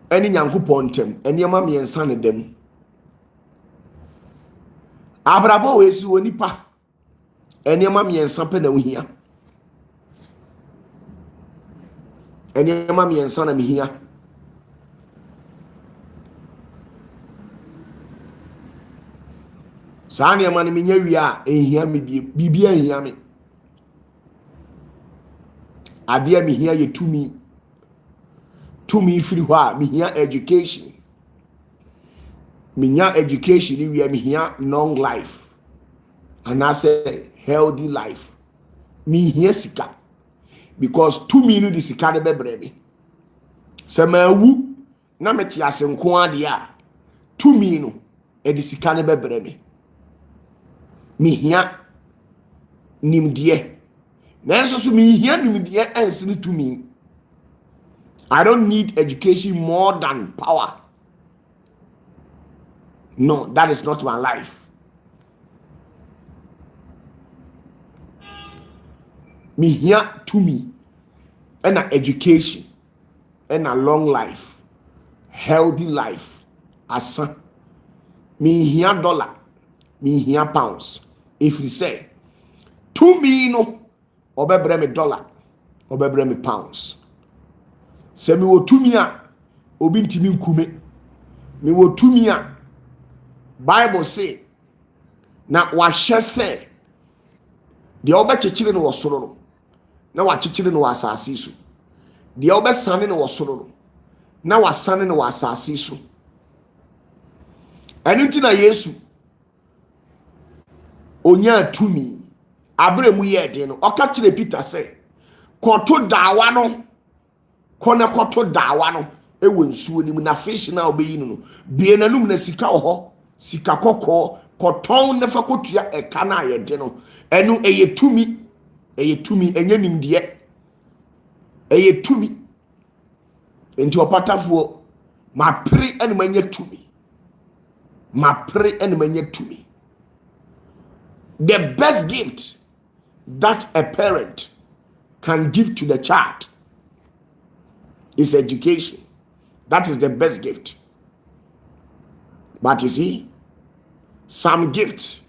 ene nyankopon ntem enema miensa ne dem abrabo wesu onipa enema miensa pe na ohia enema miensa na mihia saani amani minya wia ehia me bibia ehia me ade mihia ye tumi free hwa mihia education minya education ni wia mihia long life and I say healthy life mihia sika because to me no this kind be brebe se ma wu na meti ase nko ade a to me no e this kind be brebe mi hia nimdie nanso so mi hia nimdie ensini to me. I don't need education more than power. No, that is not my life. Me here to me, and education, and a long life, healthy life. Asa, me here dollar, me here pounds. If you say, to me no, obebre me dollar, obebre me pounds. Se mi wo to me a, obi ntimi nkume. Me wo to me a, Bible say, na wahye se de obekyekyere no wosoro no na wakyekyere no wasase so de obesane no wosoro no na wasane no wasase so enu na Yesu onya tumi abremu ye de no okakyere Peter say koto dawa no kona koto dawa no ewo nsuo ni mu na fish na obeyi no bie nanum na sika ho sika kokko koton ne fa kotua eka na ye de no enu eye tumi enye nimde eye tumi enti opatafuo ma pre enu manye tumi the best gift that a parent can give to the child is education. That is the best gift. But you see, some gift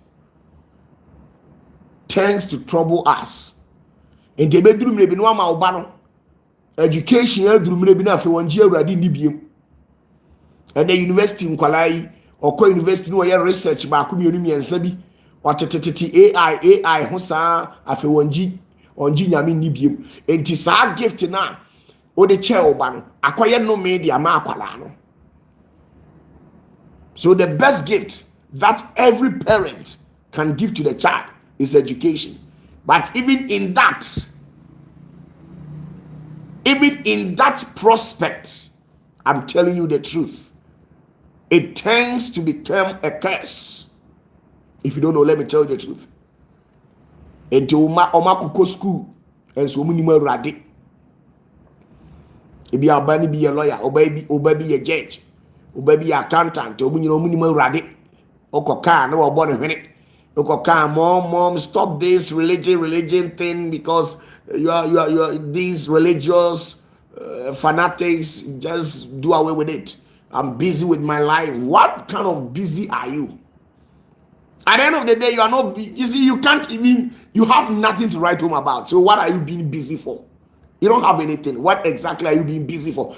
tends to trouble us. In the bedroom, maybe no ma obano education bedroom maybe na fe wonji awrade ni biem. And the university in Kwalai or co university no yer research ba ko mienu miensa bi otetetete AI ho sa afe wonji nyame ni biem. Enti sa gift na o de che obano akoye no media ma akwala no. So the best gift that every parent can give to the child is education. But even in that prospect, I'm telling you the truth, it tends to become a curse. If you don't know, let me tell you the truth. Until oma kuko school and so many more radi. If you are be a lawyer, or be a judge, or be a accountant, or minimum radi, or car, no born a minute. Mom, stop this religion thing because you are these religious fanatics. Just do away with it. I'm busy with my life. What kind of busy are you? At the end of the day, you are not. You see, you can't even. You have nothing to write home about. So what are you being busy for? You don't have anything. What exactly are you being busy for?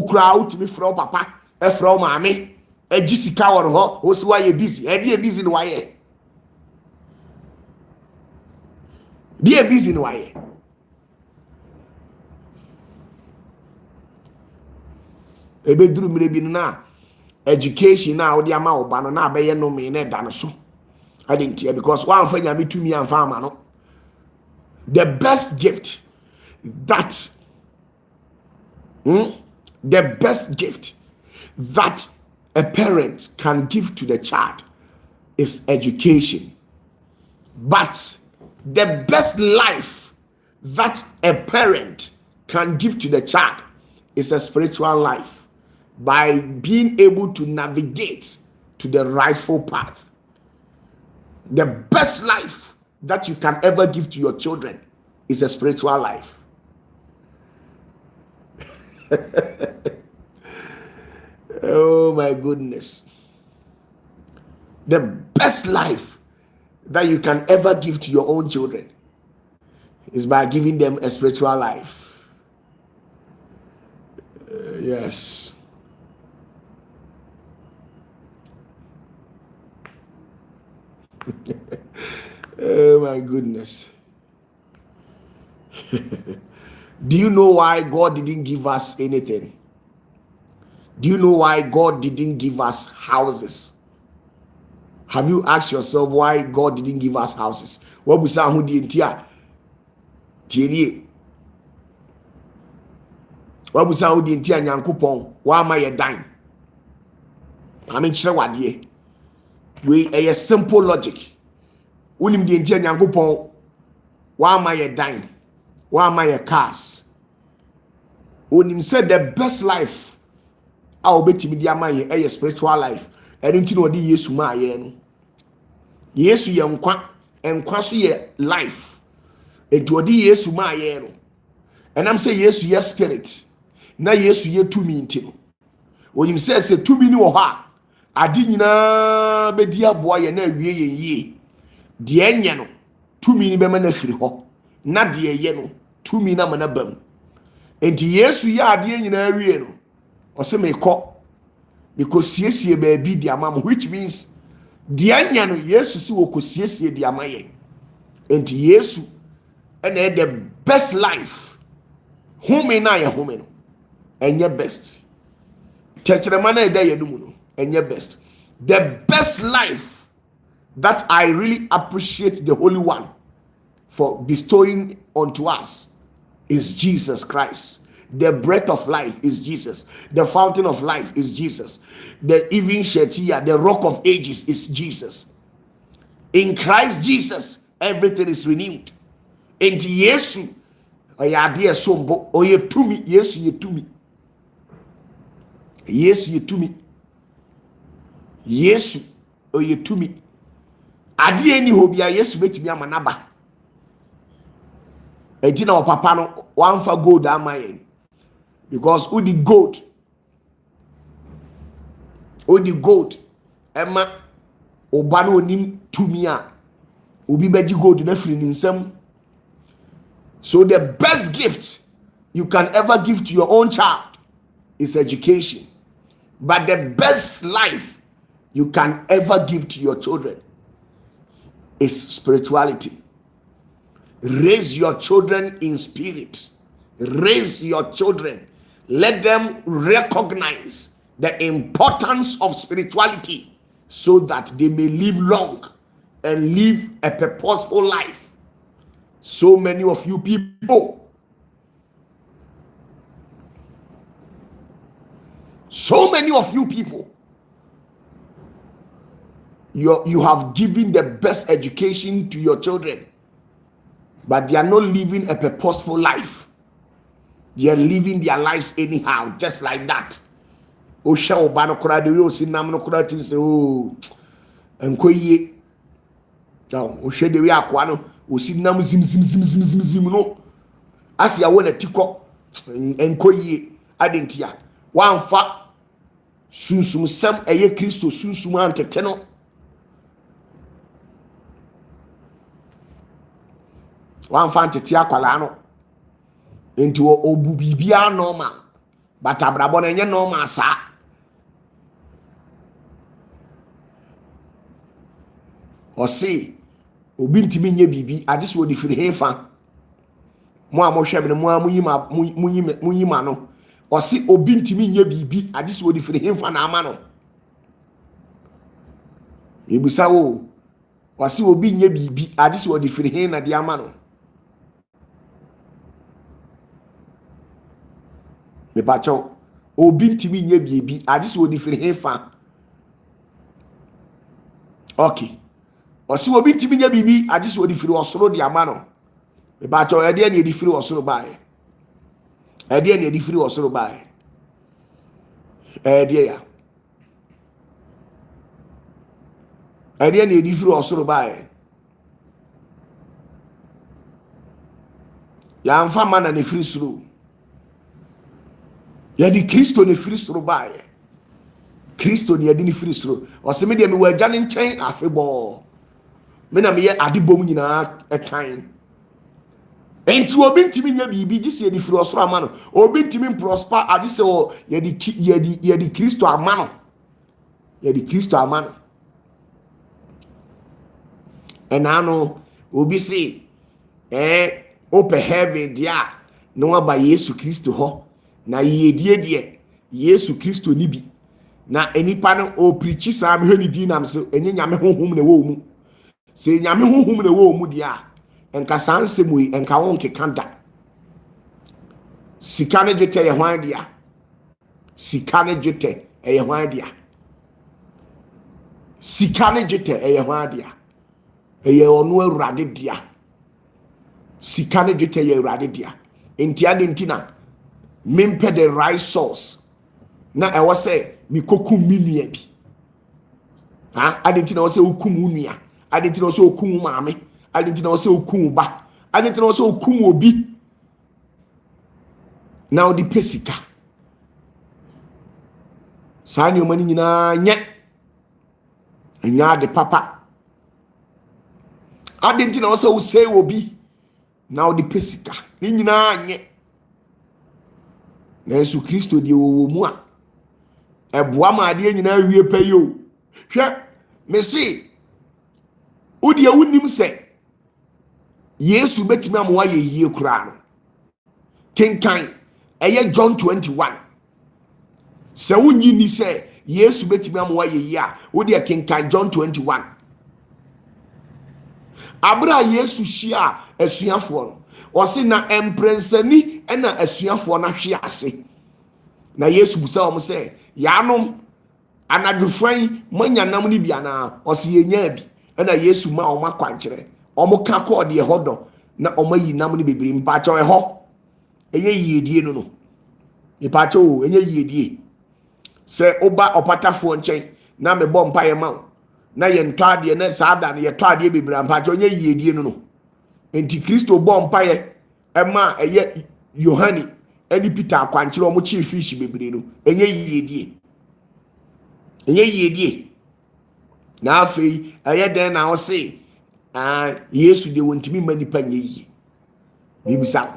Crowd me from papa, from mommy. Jessica or ho, who's why you busy? Busy in why? Dear busy in why? A bedroom maybe na education now, the amount of banana by no mean danoso. I didn't hear because one friend me to me and farmer. No, the best gift that a parent can give to the child is education. But the best life that a parent can give to the child is a spiritual life, by being able to navigate to the rightful path. The best life that you can ever give to your children is a spiritual life. Oh my goodness. The best life that you can ever give to your own children is by giving them a spiritual life. Yes. Oh my goodness. Do you know why God didn't give us anything? Do you know why God didn't give us houses? Have you asked yourself why God didn't give us houses? What we say who the entire tienie wabusa wo di ntia Nyankopɔn wa ma ye dan ame kyerɛ wade we a simple logic unim di ntia Nyankopɔn wa ma ye dan wa ma ye cars unim said the best life a obetimi di ama ye a spiritual life ɛno nti na ɔde Yesu ma ye no Yesu ye nkwa so ye life enti ɔde Yesu ma ye no ɛnam say Yesu ye spirit na Yesu ye tumi nti no onim se tumi ni wo ha ade nyina bedi aboa ye na awie ye yie de enye no tumi ni bema na firi ho na de ye no tumi na mana bam enti Yesu ye ade nyina awie no ɔse mekɔ siesie baabi di amam, which means de enye no Yesu si wo kɔ siesie di amaye enti Yesu ene the best life home na ye home no enye best chechere na eda ye dumu no enye best. The best life that I really appreciate the Holy One for bestowing unto us is Jesus Christ. The breath of life is Jesus. The fountain of life is Jesus. The even Shetia, the rock of ages is Jesus. In Christ Jesus, everything is renewed. And Yesu, oya sombo, oye tumi, Yesu ye tumi. Yesu ye tumi. Yesu oye tumi. Ade eni hobia Yesu betimi amanaba. Enti na papa no wanfa gold amaye. Because who the gold ema oba no onim tumi a obi beji gold na firi ni nsam. So the best gift you can ever give to your own child is education. But the best life you can ever give to your children is spirituality. Raise your children in spirit. Raise your children. Let them recognize the importance of spirituality so that they may live long and live a purposeful life. So many of you people, you have given the best education to your children, but they are not living a purposeful life. They are living their lives anyhow, just like that. Osha obano kura de yo sinam no kura tin se o enkoye. Now osha de we akwa no osinam zim no. Asia wo na tiko enkoye adentia. Wanfa sunsum sam eye Kristo sunsum antete no. Wanfa antete akwala no. Enti obu bibia normal. But abrabo na enye normal sa. Osi obi ntimi nye bibi adise wo di firi hefa. Mo a mo hwebe no mo a munyima no. Osi obi ntimi nye bibi adise wo di firi hefa na ama no. Ebusa wo osi obi nye bibi adise wo di firi he na di ama no. Me bacho obi ntimi nye bibi adise wo di firi hefa. Okay. Osi obi ntimi nye bibi adise wo di firi osoro di ama no. Me bacho ede na edi firi osoro bae. Ede na edi firi osoro bae. Ede ya. Ede na edi firi osoro bae. Ya mfa mana ne firi suru. Ya di Kristo ne firi suru bae. Kristo ne edi ne firi suru. Ose me de me waja ne nchen afebo. Me na me ye adibom nyina ekan. Enti obi ntimi nya bibi gise edi firi osoro ama no. Obi ntimi prosper adise o ye di Kristo ama no. Ye di Kristo ama no. Enano obi se open heaven dia no aba Yesu Kristo ho na yedie Yesu Kristo ni bi na enipa no o preach sa me hwani di nam se enye nyame honhom na wo mu se nyame honhom na wo mu dia enka sansem yi enka won kekanda sika ne dwetɛ yɛ hwan dia sika ne dwetɛ ɛyɛ hwan dia sika ne dwetɛ ɛyɛ hwan dia ɛyɛ ɔno Awurade dia sika ne dwetɛ yɛ Awurade dia enti ade ntina mempɛ the right source na ɛwɔ sɛ mikokum mi nua bi ade ntina wɔ sɛ okum nua ade ntina wɔ sɛ okum maame ade ntina wɔ sɛ okum ba ade ntina wɔ sɛ okum obi na odi pesika saa nneɛma no nyinaa nyɛ ade papa ade ntina wɔ sɛ wosɛe obi na odi pesika ne nyinaa nyɛ na Yesu Kristo die wɔ mu a ɛboa ma adeɛ nyinaa wie pɛ yo hwɛ mesi wodi a wonim sɛ Yesu betimi amoa yɛ yie kura no kenkan ɛyɛ John 21 sɛ wonyi ni sɛ Yesu betimi amoa yɛ yie a wodi a kenkan John 21 abra Yesu hyia asuafoɔ no ɔse na emprensani ɛna asuafoɔ na hwe ase na Yesu busa wɔn sɛ yanom anadwofran manyanam ni bia na ɔse yenya bi ɛna Yesu ma wɔn akwankyerɛ wɔn ka kɔ de hɔ dɔ na wɔn ayi nam ni bebree mpakyɛ ɛhɔ ɛyɛ yiedie no mpakyɛ o ɛyɛ yiedie sɛ oba ɔpatafoɔ nkyɛn na mebɔ mpaeɛ ma wo na yɛ ntɔ adeɛ na saa da no yɛtɔ adeɛ bebree mpakyɛ ɛyɛ yiedie no enti Kristo bɔ mpaeɛ ɛma ɛyɛ Yohane ɛne Peter akwankyerɛ wɔn kyi fish bebree no ɛyɛ yiedie na afei ɛyɛ den na ɔse Yesu de wontimi ma nipa nyɛ yie bibisa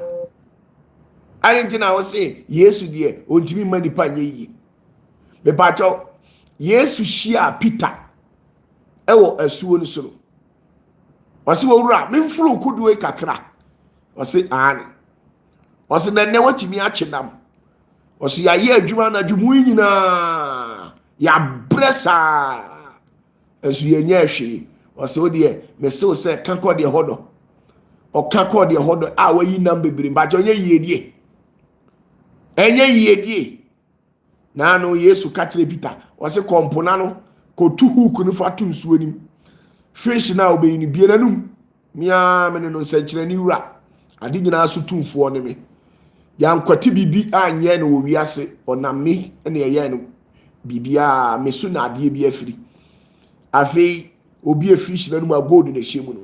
ayenti na ɔse Yesu de wontimi ma nipa nyɛ yie bepacho Yesu hyia Peter ɛwɔ asuo no so no ɔse wɔwura memfuru kodoe kakra ɔse aane ɔse nɛnɛ watimi akye nam ɔse yɛayɛ adwuma na adwuma nyinaa yɛabrɛ saa ɛso yɛnyɛ hwee ɔse wodeɛ mesew sɛ ka kɔ deɛ hɔ dɔ ɔka kɔ deɛ hɔ dɔ a wayi nam bebree mbakyɛ ɔnyɛ yiedie ɛnyɛ yiedie na no Yesu ka kyerɛ Peter ɔse kɔmpona no kɔtu hook no fa to nsuo nim fish na obɛyi ni bie nanum mia me no nsɛnkyerɛni wura ade nyinaa so tumfoɔ ne me yankwati bibi anyɛ no wɔ wiase ɔnam me ne ɛyɛ no bibia me so na ade bi afiri afei obi fish na no gold na hyɛ mu no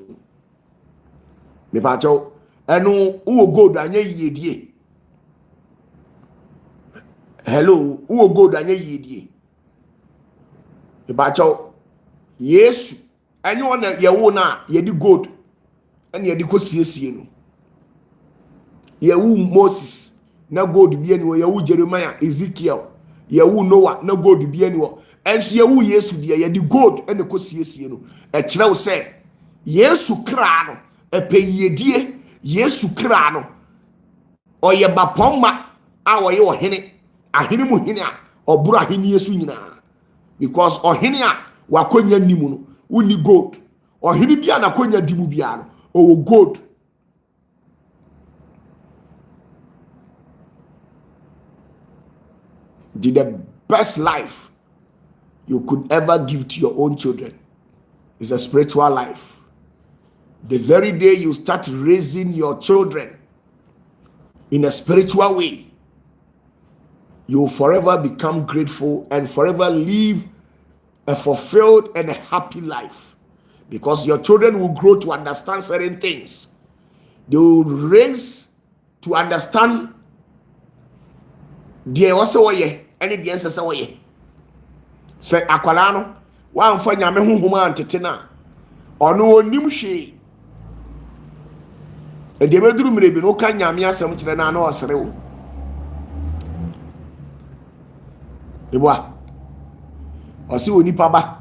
me ba kyɛw ɛno wo gold anyɛ yiedie hello wo gold anyɛ yiedie me ba kyɛw Yesu enye wona yewo na yedi gold ene yedi ko siesie no yewu Moses na gold bi eni wo yewu Jeremiah Ezekiel yewu Noah na gold bi eni wo enso yewu Yesu de yedi gold ene ko siesie no e kire wo se Yesu kra no epeyedie Yesu kra no oye bapomma a oye ohene ahene mu hene a oburu ahene Yesu nyina because ohene a wakonya nimu no uni gold ohini bia na konya dimu bia no o gold the best life you could ever give to your own children is a spiritual life. The very day you start raising your children in a spiritual way, you will forever become grateful and forever live a fulfilled and a happy life, because your children will grow to understand certain things. They will raise to understand the wasawaye and the answer sawaye. Say akwalano wa mfa nyame honhom antetena ono onim hwe e de beduru mire bi no ka nyame asem kire na na osere Eboa. Osi onipa ba.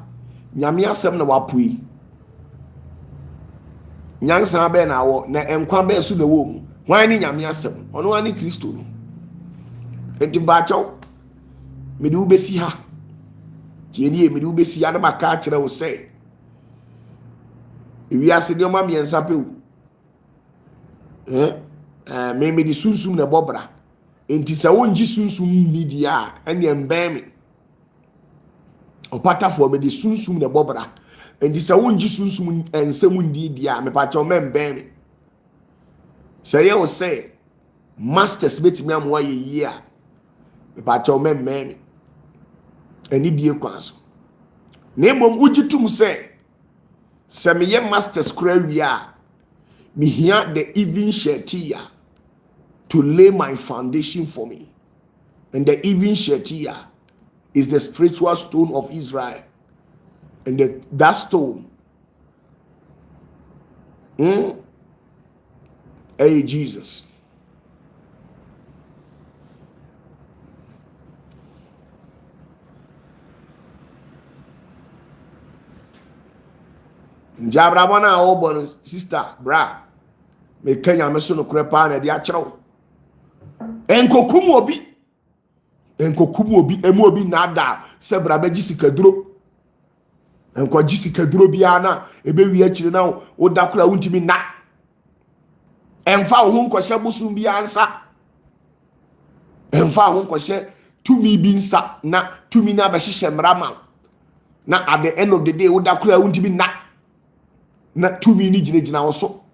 Nyame asem na wapui. Nyansa be na wo na enkwa be so na wo mu. Hwan ni nyame asem? Ono ani Kristo no. Enti ba chaw. Me de ubesi ha. Tieni me de ubesi ya na maka kire wo se. Ewi ase de o ma miensa pe wo. me di sunsum na bobra enti sa wonji sunsum ni dia ene mbɛn me opatafo me di sunsum na bobra enti sa wonji sunsum ensem ndi dia me pa cho mbɛn me sɛ yɛ wo sɛ masters betimi amwa ye yi a me pa cho mbɛn me eni die kwaso na mbom ujitum sɛ me ye masters kura wi a me hia the even shetia to lay my foundation for me. And the even shetia is the spiritual stone of Israel. And that stone, hey Jesus. Jabrabana obon sister bra me kenya me so no krepa na de akyerɛw enkokum obi emu obi na da se bra ba gisikaduro enko gisikaduro bia na ebe wi akyire na wo da kora wuntimi na emfa wo nkɔhye busum bia ansa emfa wo nkɔhye tumi bi nsa na tumi na ba hyehyɛ mrama na at the end of the day wo da kora wuntimi na tumi ni gyina wo so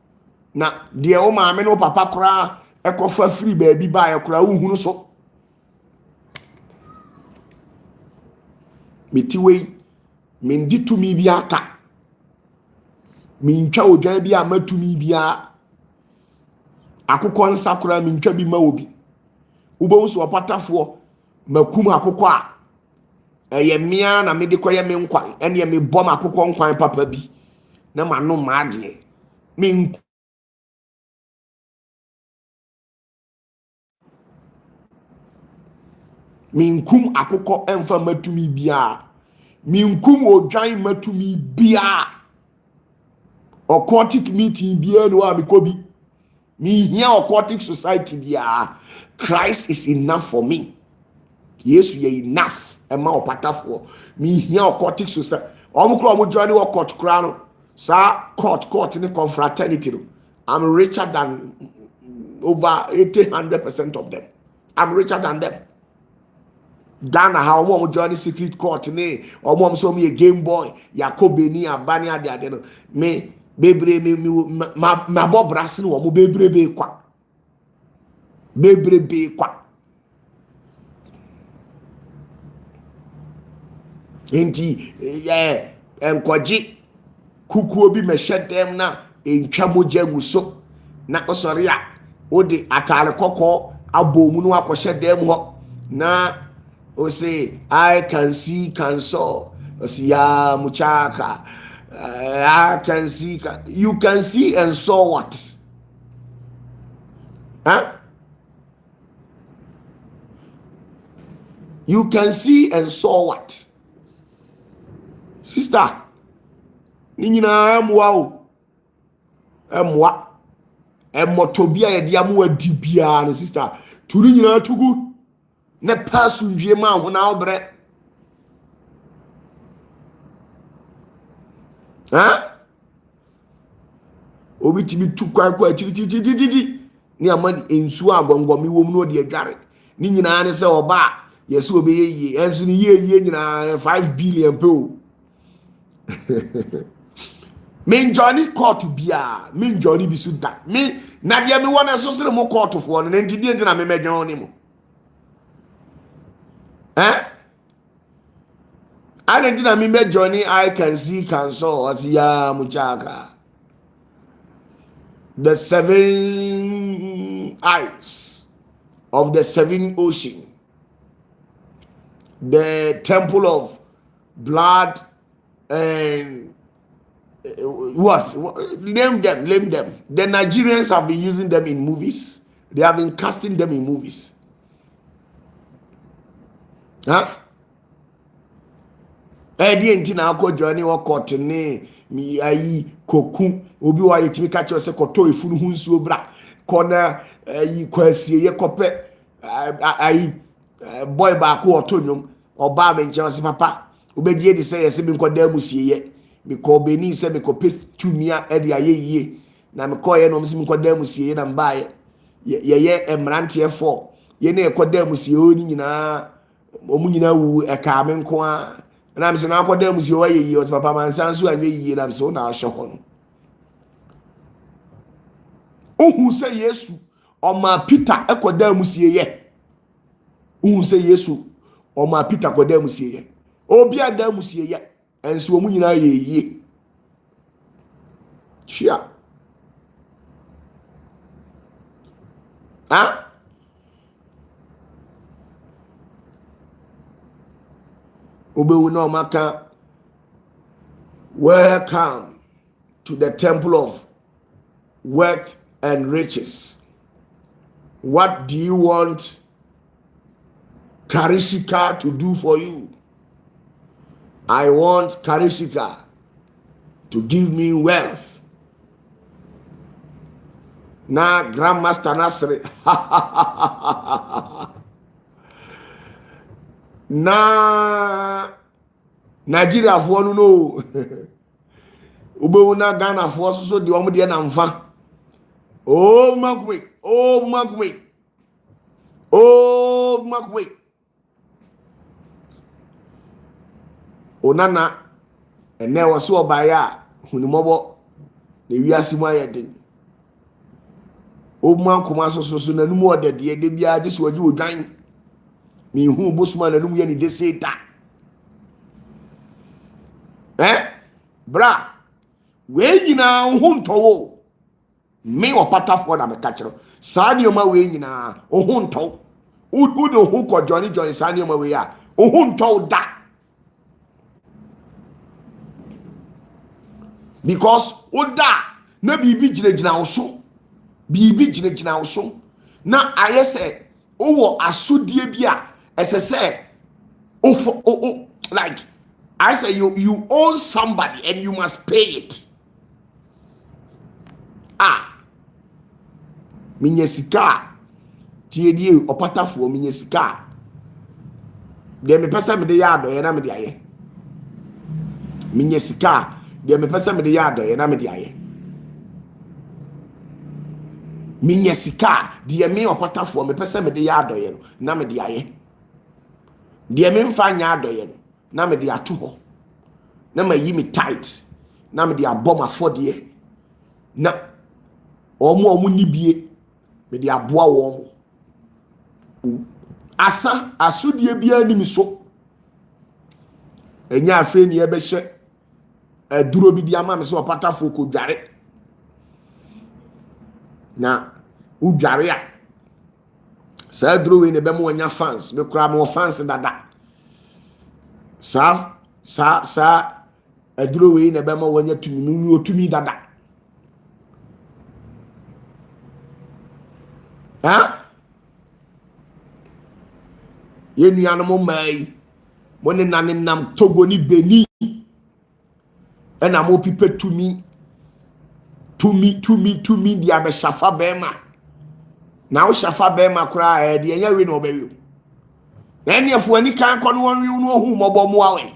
na de o maame no papa kora ekofa free baabi ba ya kora wo hunu so metiwei mendi tumi bi aka mentwa odwan bi a matumi bia akokɔ nsa kora mentwa bi ma obi ubo so opatafo makum akokɔ a eye mia na me de koye me nkwan ene me bom akokɔ nkwan papa bi na manu maade minkum akokɔ emfa matumi bia minkum odwan matumi bia occultic meeting bia no amikobi mi hia occultic society bia. Christ is enough for me. Yes, ye enough ema opatafo mi hia occultic society omukro omujwani wo court kra no sa court ni confraternity no. I'm richer than over 80-100% of them. I'm richer than them. Dana how omo join secret court ni omo so me Game Boy Yakobe ni abani ade no me bebre me ma bo brass no omo bebre be kwa enti enkoji kukuo bi mehye dem na entwa moja guso na osori a odi atare kokko abomu no akɔhye dem ho na o say I can see can saw o say ya muchaka I can see you can see and saw what you can see and saw what sister ni nyina amwa o amwa emotobia ye dia mu adibia no sister turi nyina tugu ne pasu ndwie ma ho na obre obi tibi tukwa kwa chiri ni amani ensu agongom iwom no de adware ni nyina ne se oba yeso obeyeye ensu ni yeye nyina 5 billion pe min Johnny court bia min Johnny bisu da mi na dia mi wona so sere mo court fo no nti die ntina me medwon ni mo I ntina mi me Johnny I can see can saw as ya muchaka the 7 eyes of the 7 ocean, the temple of blood and what name them the Nigerians have been using them in movies. They have been casting them in movies. Edi entina akọ journey court ne mi ayi koku obi wa yetimi ka che se koto efunu hu nsuo bra kona ayi kwasie ye kope ayi boy ba ko otonyom oba me nche se papa obegie di se yesi bi nkoda amusie ye mi ko beni se mi ko pestumia e de ayeye na me koye no msi mkoda musie na mbaye ye emrantie for ye na ekoda musie oni nyina omu nyina wu eka me nko a na msi na akoda musie wa ye o papa man sanso anye yie na msi na ahwe ho no ohu se Yesu oma Peter ekoda musie ye ohu se Yesu oma Peter koda musie ye obi ada musie ye enso omu nyina ye yie chia ah obewu na omaka welcome to the temple of wealth and riches. What do you want Karishika to do for you? I want Karishika to give me wealth. Na Grandmaster Nasri na Nigeria for no Ubeuna Ghana for so the omude na mfa. Oh makwe, oh makwe. Oh makwe. Onana ene waso obaya hunimobo ne wiase mu ayede. O mankoma so na numu odede de bia de so waji odwan. Mi hu bosuma na numu ye ni de seta. Bra we nyina hu ntowo me opatafoɔ na meka kyerɛ saa nneɛma we nyina hu ntowo ude hu kɔ Johnny saa nneɛma we a hu ntowo da because oda na bibi gyinagyina wo so bibi gyinagyina wo so na ayɛ sɛ wo asodie bi a ɛsɛ sɛ like I say you own somebody and you must pay it. Minyesika tiedie opatafuo minyesika de me pesa me de yado ye na me de aye minyesika de me pesa me de yado ye na me de aye minyesika de me opatafuo me pesa me de yado ye na me de aye de me mfa nya ado ye na me de ato ho na ma yi me tight na me de abom afode na omo nibie me de aboa wo asa asodie bia ni mi so enya afa ni e be hye aduro bi di ama me so opatafo ko dware na udware a sa aduro we ne be mo nya fans me kura mo fans dada sa aduro we ne be mo nya tumi nu otumi dada ye nuanom mai mo ne nanenam Togo ni Beni ena mo pipe tumi dia be shafa bema na o shafa bema kura de enya we no obewi enefo ani kan kɔ no wonwi no hu mobɔ mo awe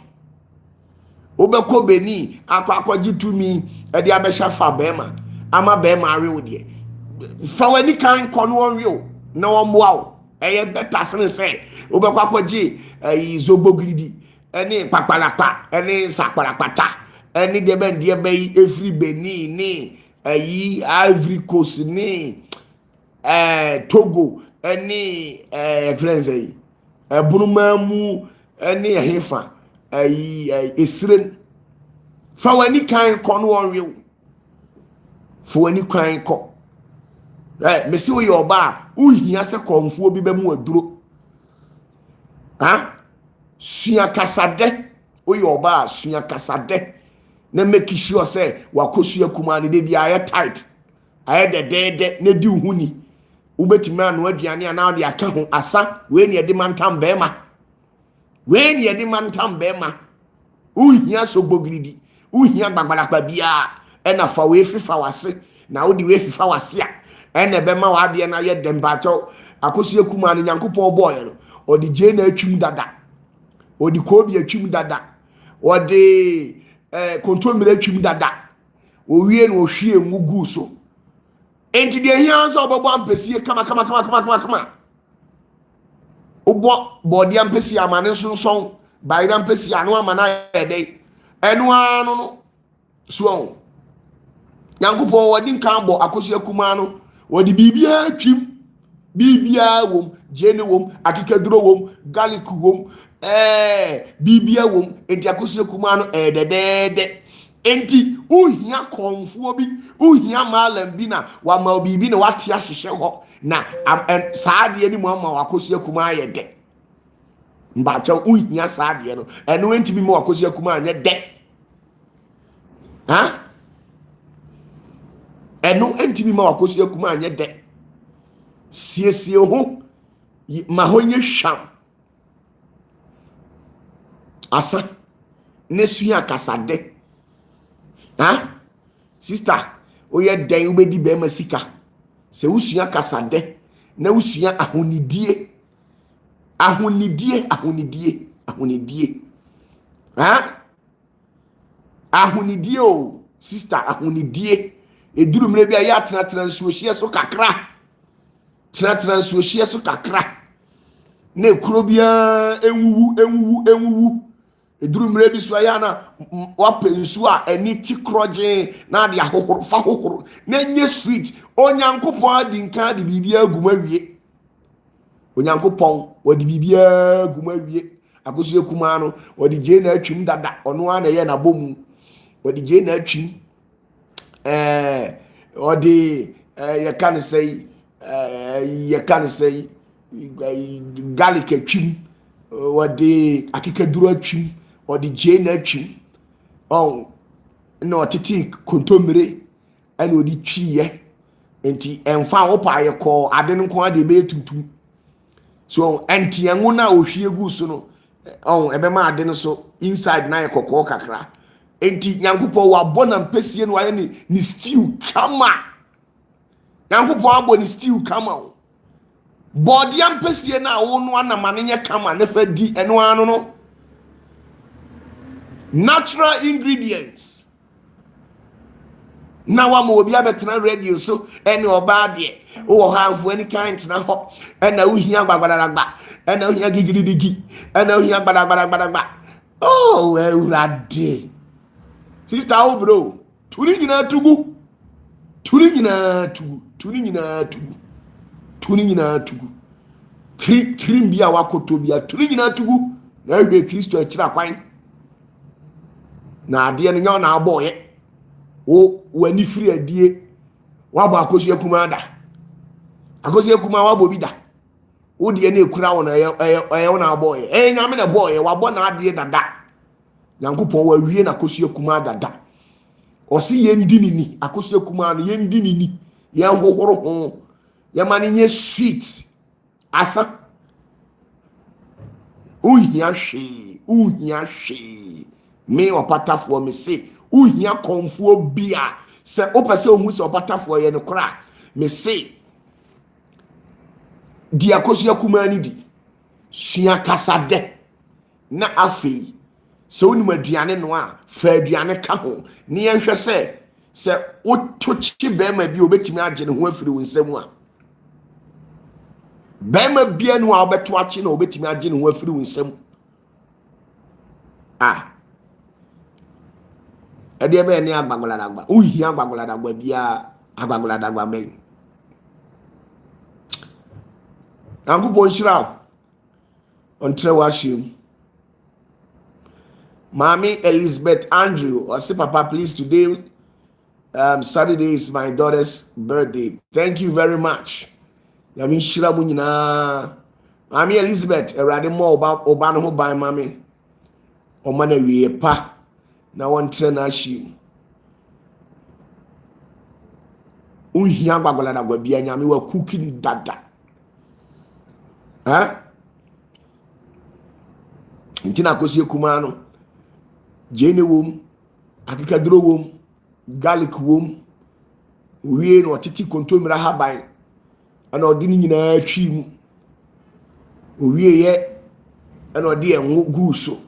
obekɔ Beni akɔgi tumi de abe shafa bema ama bema awe wo de fa wani kan kɔ no wonwi na wo mo awo eye beta sene se obekɔ akɔgi zogbogridi ene papalapa ene sakparapata ene de ben de be every Beni ni Ivory Coast ni Togo ene friends bunumamu ene hefa esren fa wani kan kɔ no wonwi fa wani kan kɔ mesi wo yoba uhia se konfuo bi be mu aduro sua kasade wo yoba sua kasade na make sure say wakosua kuma ne de bia aye tight aye de na di huni ubetimi anu aduane ana de aka ho asa we ne de mantam bema uhia so gbogridi uhia gbagbalakpa bia ena fa we fifa wase na wo di we fifa wase a ene be ma wa de na ye dembacho akosua kuma ne Nyankopon boy no odi je na atwim dada odi kobi atwim dada odi kontrol atwim dada owie no ohwie ngugu so enti de hia so obobo ampesie kama ubo body ampesie amane sonson bayira ampesie anu amana yede enu anu no so Nyankopɔn wadi nkan bɔ akosua kuma no wadi bibia twim bibia wom jene wom akikaduro wom garlic wom bibia wom enti akosua kuma no dedede enti uhia konfuo bi uhia malam bi na wa ma bibi na wate ahyehye ho na saade ni mu ama akosua kuma ayede mbacha uhia saade no eno enti bi ma akosua kuma anye de ha eno enti bi ma akosua kuma anye de siesie ho ma ho nye hwam asa nesua kasade ha sister oye den ubedi be masika se usua kasade na usua ahonidie ha ahonidie o sister ahonidie eduru mre bia ya tena nsuohie so kakra na ekuro bia enwuwu eduru mre bi so ya na wapensu a eni tikroje na de ahohoro fa hohoro na nye sweet onyankopon adi nka de bibia gumawie onyankopon wadi bibia gumawie akoso kuma no wadi je na atwim dada ono ana ye na bomu wadi je na atwim odi you can say garlic atwim wadi akikaduro atwim wadi je na atwim no titi kontomire ana odi twiye enti emfa wopa ye ko ade nko ade be tutu so enti enwo na ohwie gu so no ebe ma ade no so inside na ye kokko kakra enti Nyankopɔn wa bona mpesie no aye ni stew kama Nyankopɔn abo ni stew kama body ampesie na wo no anamane nye kama na fa di eno anu no natural ingredients na wa mo obi abetena radio so ene oba de wo hanfo any kind na ho ena uhia gbagbadagba ena uhia gigidigi ena uhia gbadagbadagba oh urade sister o bro tuni nyina tugu krim bia wakoto bia tuni nyina tugu na hwe Kristo akira kwan na ade no nya na aboye wo wani firi adie wabo akosu akuma da akosu akuma wabo bi da wo de na ekura wo na ye na aboye nyame na boye wabo na ade dada Nyankopɔn wa wie na akosu akuma dada osi yendinini akosu akuma no yendinini ye hohoro ho ye mane nye sweet asa uhia hwe me opatafoɔ me se uhia konfuo bia se opese ohu se opatafoɔ ye no kra me se di akosu akuma ni di sua kasade na afei se onima aduane no a fa aduane ka ho ne yenhwɛ se wotochi bema bi obetimi agye ne ho afiri wo nsam a bema bia no a obeto achi na obetimi agye ne ho afiri wo nsam ede be ne agbagboladagba uhia agbagboladagba bia agbagboladagba ben Nyankopɔn hyira ontre wa hwem Mami Elizabeth Andrew or say papa please today Saturday is my daughter's birthday. Thank you very much. Yami shira mu nyina. Mami Elizabeth erade mo oba no ho ban mami. O ma na wie pa na won tre na hyi. Unhia gbagbola na gwa bia nyame wa cooking dada. Ntina kosie kuma no. Jene wom, akikaduro wom, garlic wom, wie no titi kontomira haban ana odi ni nyina twi mu wie ye ana odi enwo gu so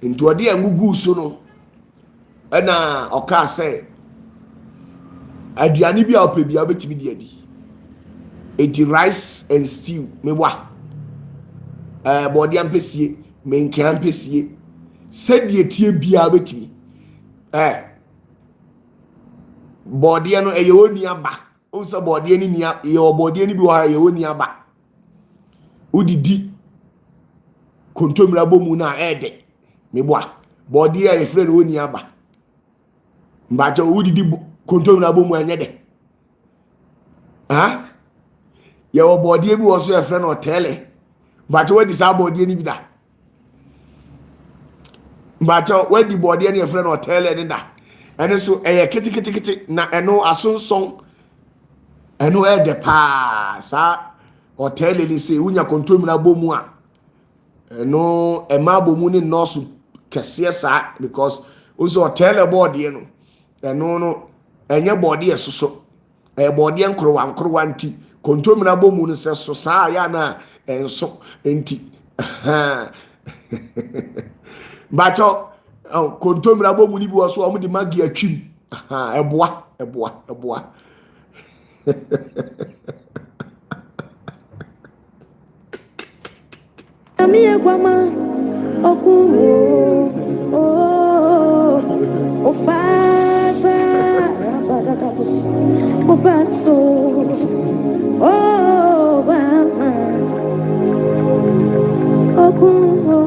nti odi enwo gu so no ana oka say aduane bi a opɛ bi a obetimi di adi. Eti rice and stew mewa. Body ampesie, menke ampesie. Sɛdeɛ tie bia obetimi. Body no ɛyɛ oni aba. O sɛ body ni nia, yɛ body ni bi wa ɛyɛ oni aba. Udidi kontomra bomu na ɛde. Meboa. Body a yɛ frɛ no oni aba. Mbacha udidi kontomra bomu anya de. Yɛ body bi wo so yɛ frɛ no tele. Mbacha wadi sa body ni bi da. Mbacha wadi body ni yɛ frɛ no tele ni da. Ɛne so ɛyɛ kiti na ɛno asonson ɛno ɛde pa sa hotel ni se unya kontom na bomu a ɛno ɛma bomu ni nɔɔso kɛseɛ saa because also hotel board no ɛno no ɛnyɛ board yɛ soso ɛyɛ board yɛ nkorowa nti kontom na bomu no sɛ so saa ya na ɛnso nti bacho kontomra bomu ni bi wo so o de magi atwim ɛboa ami egwama okumo o fata badakapo o fatso bama okumo.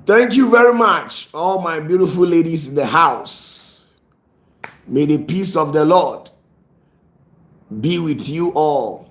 Thank you very much, all my beautiful ladies in the house. May the peace of the Lord be with you all.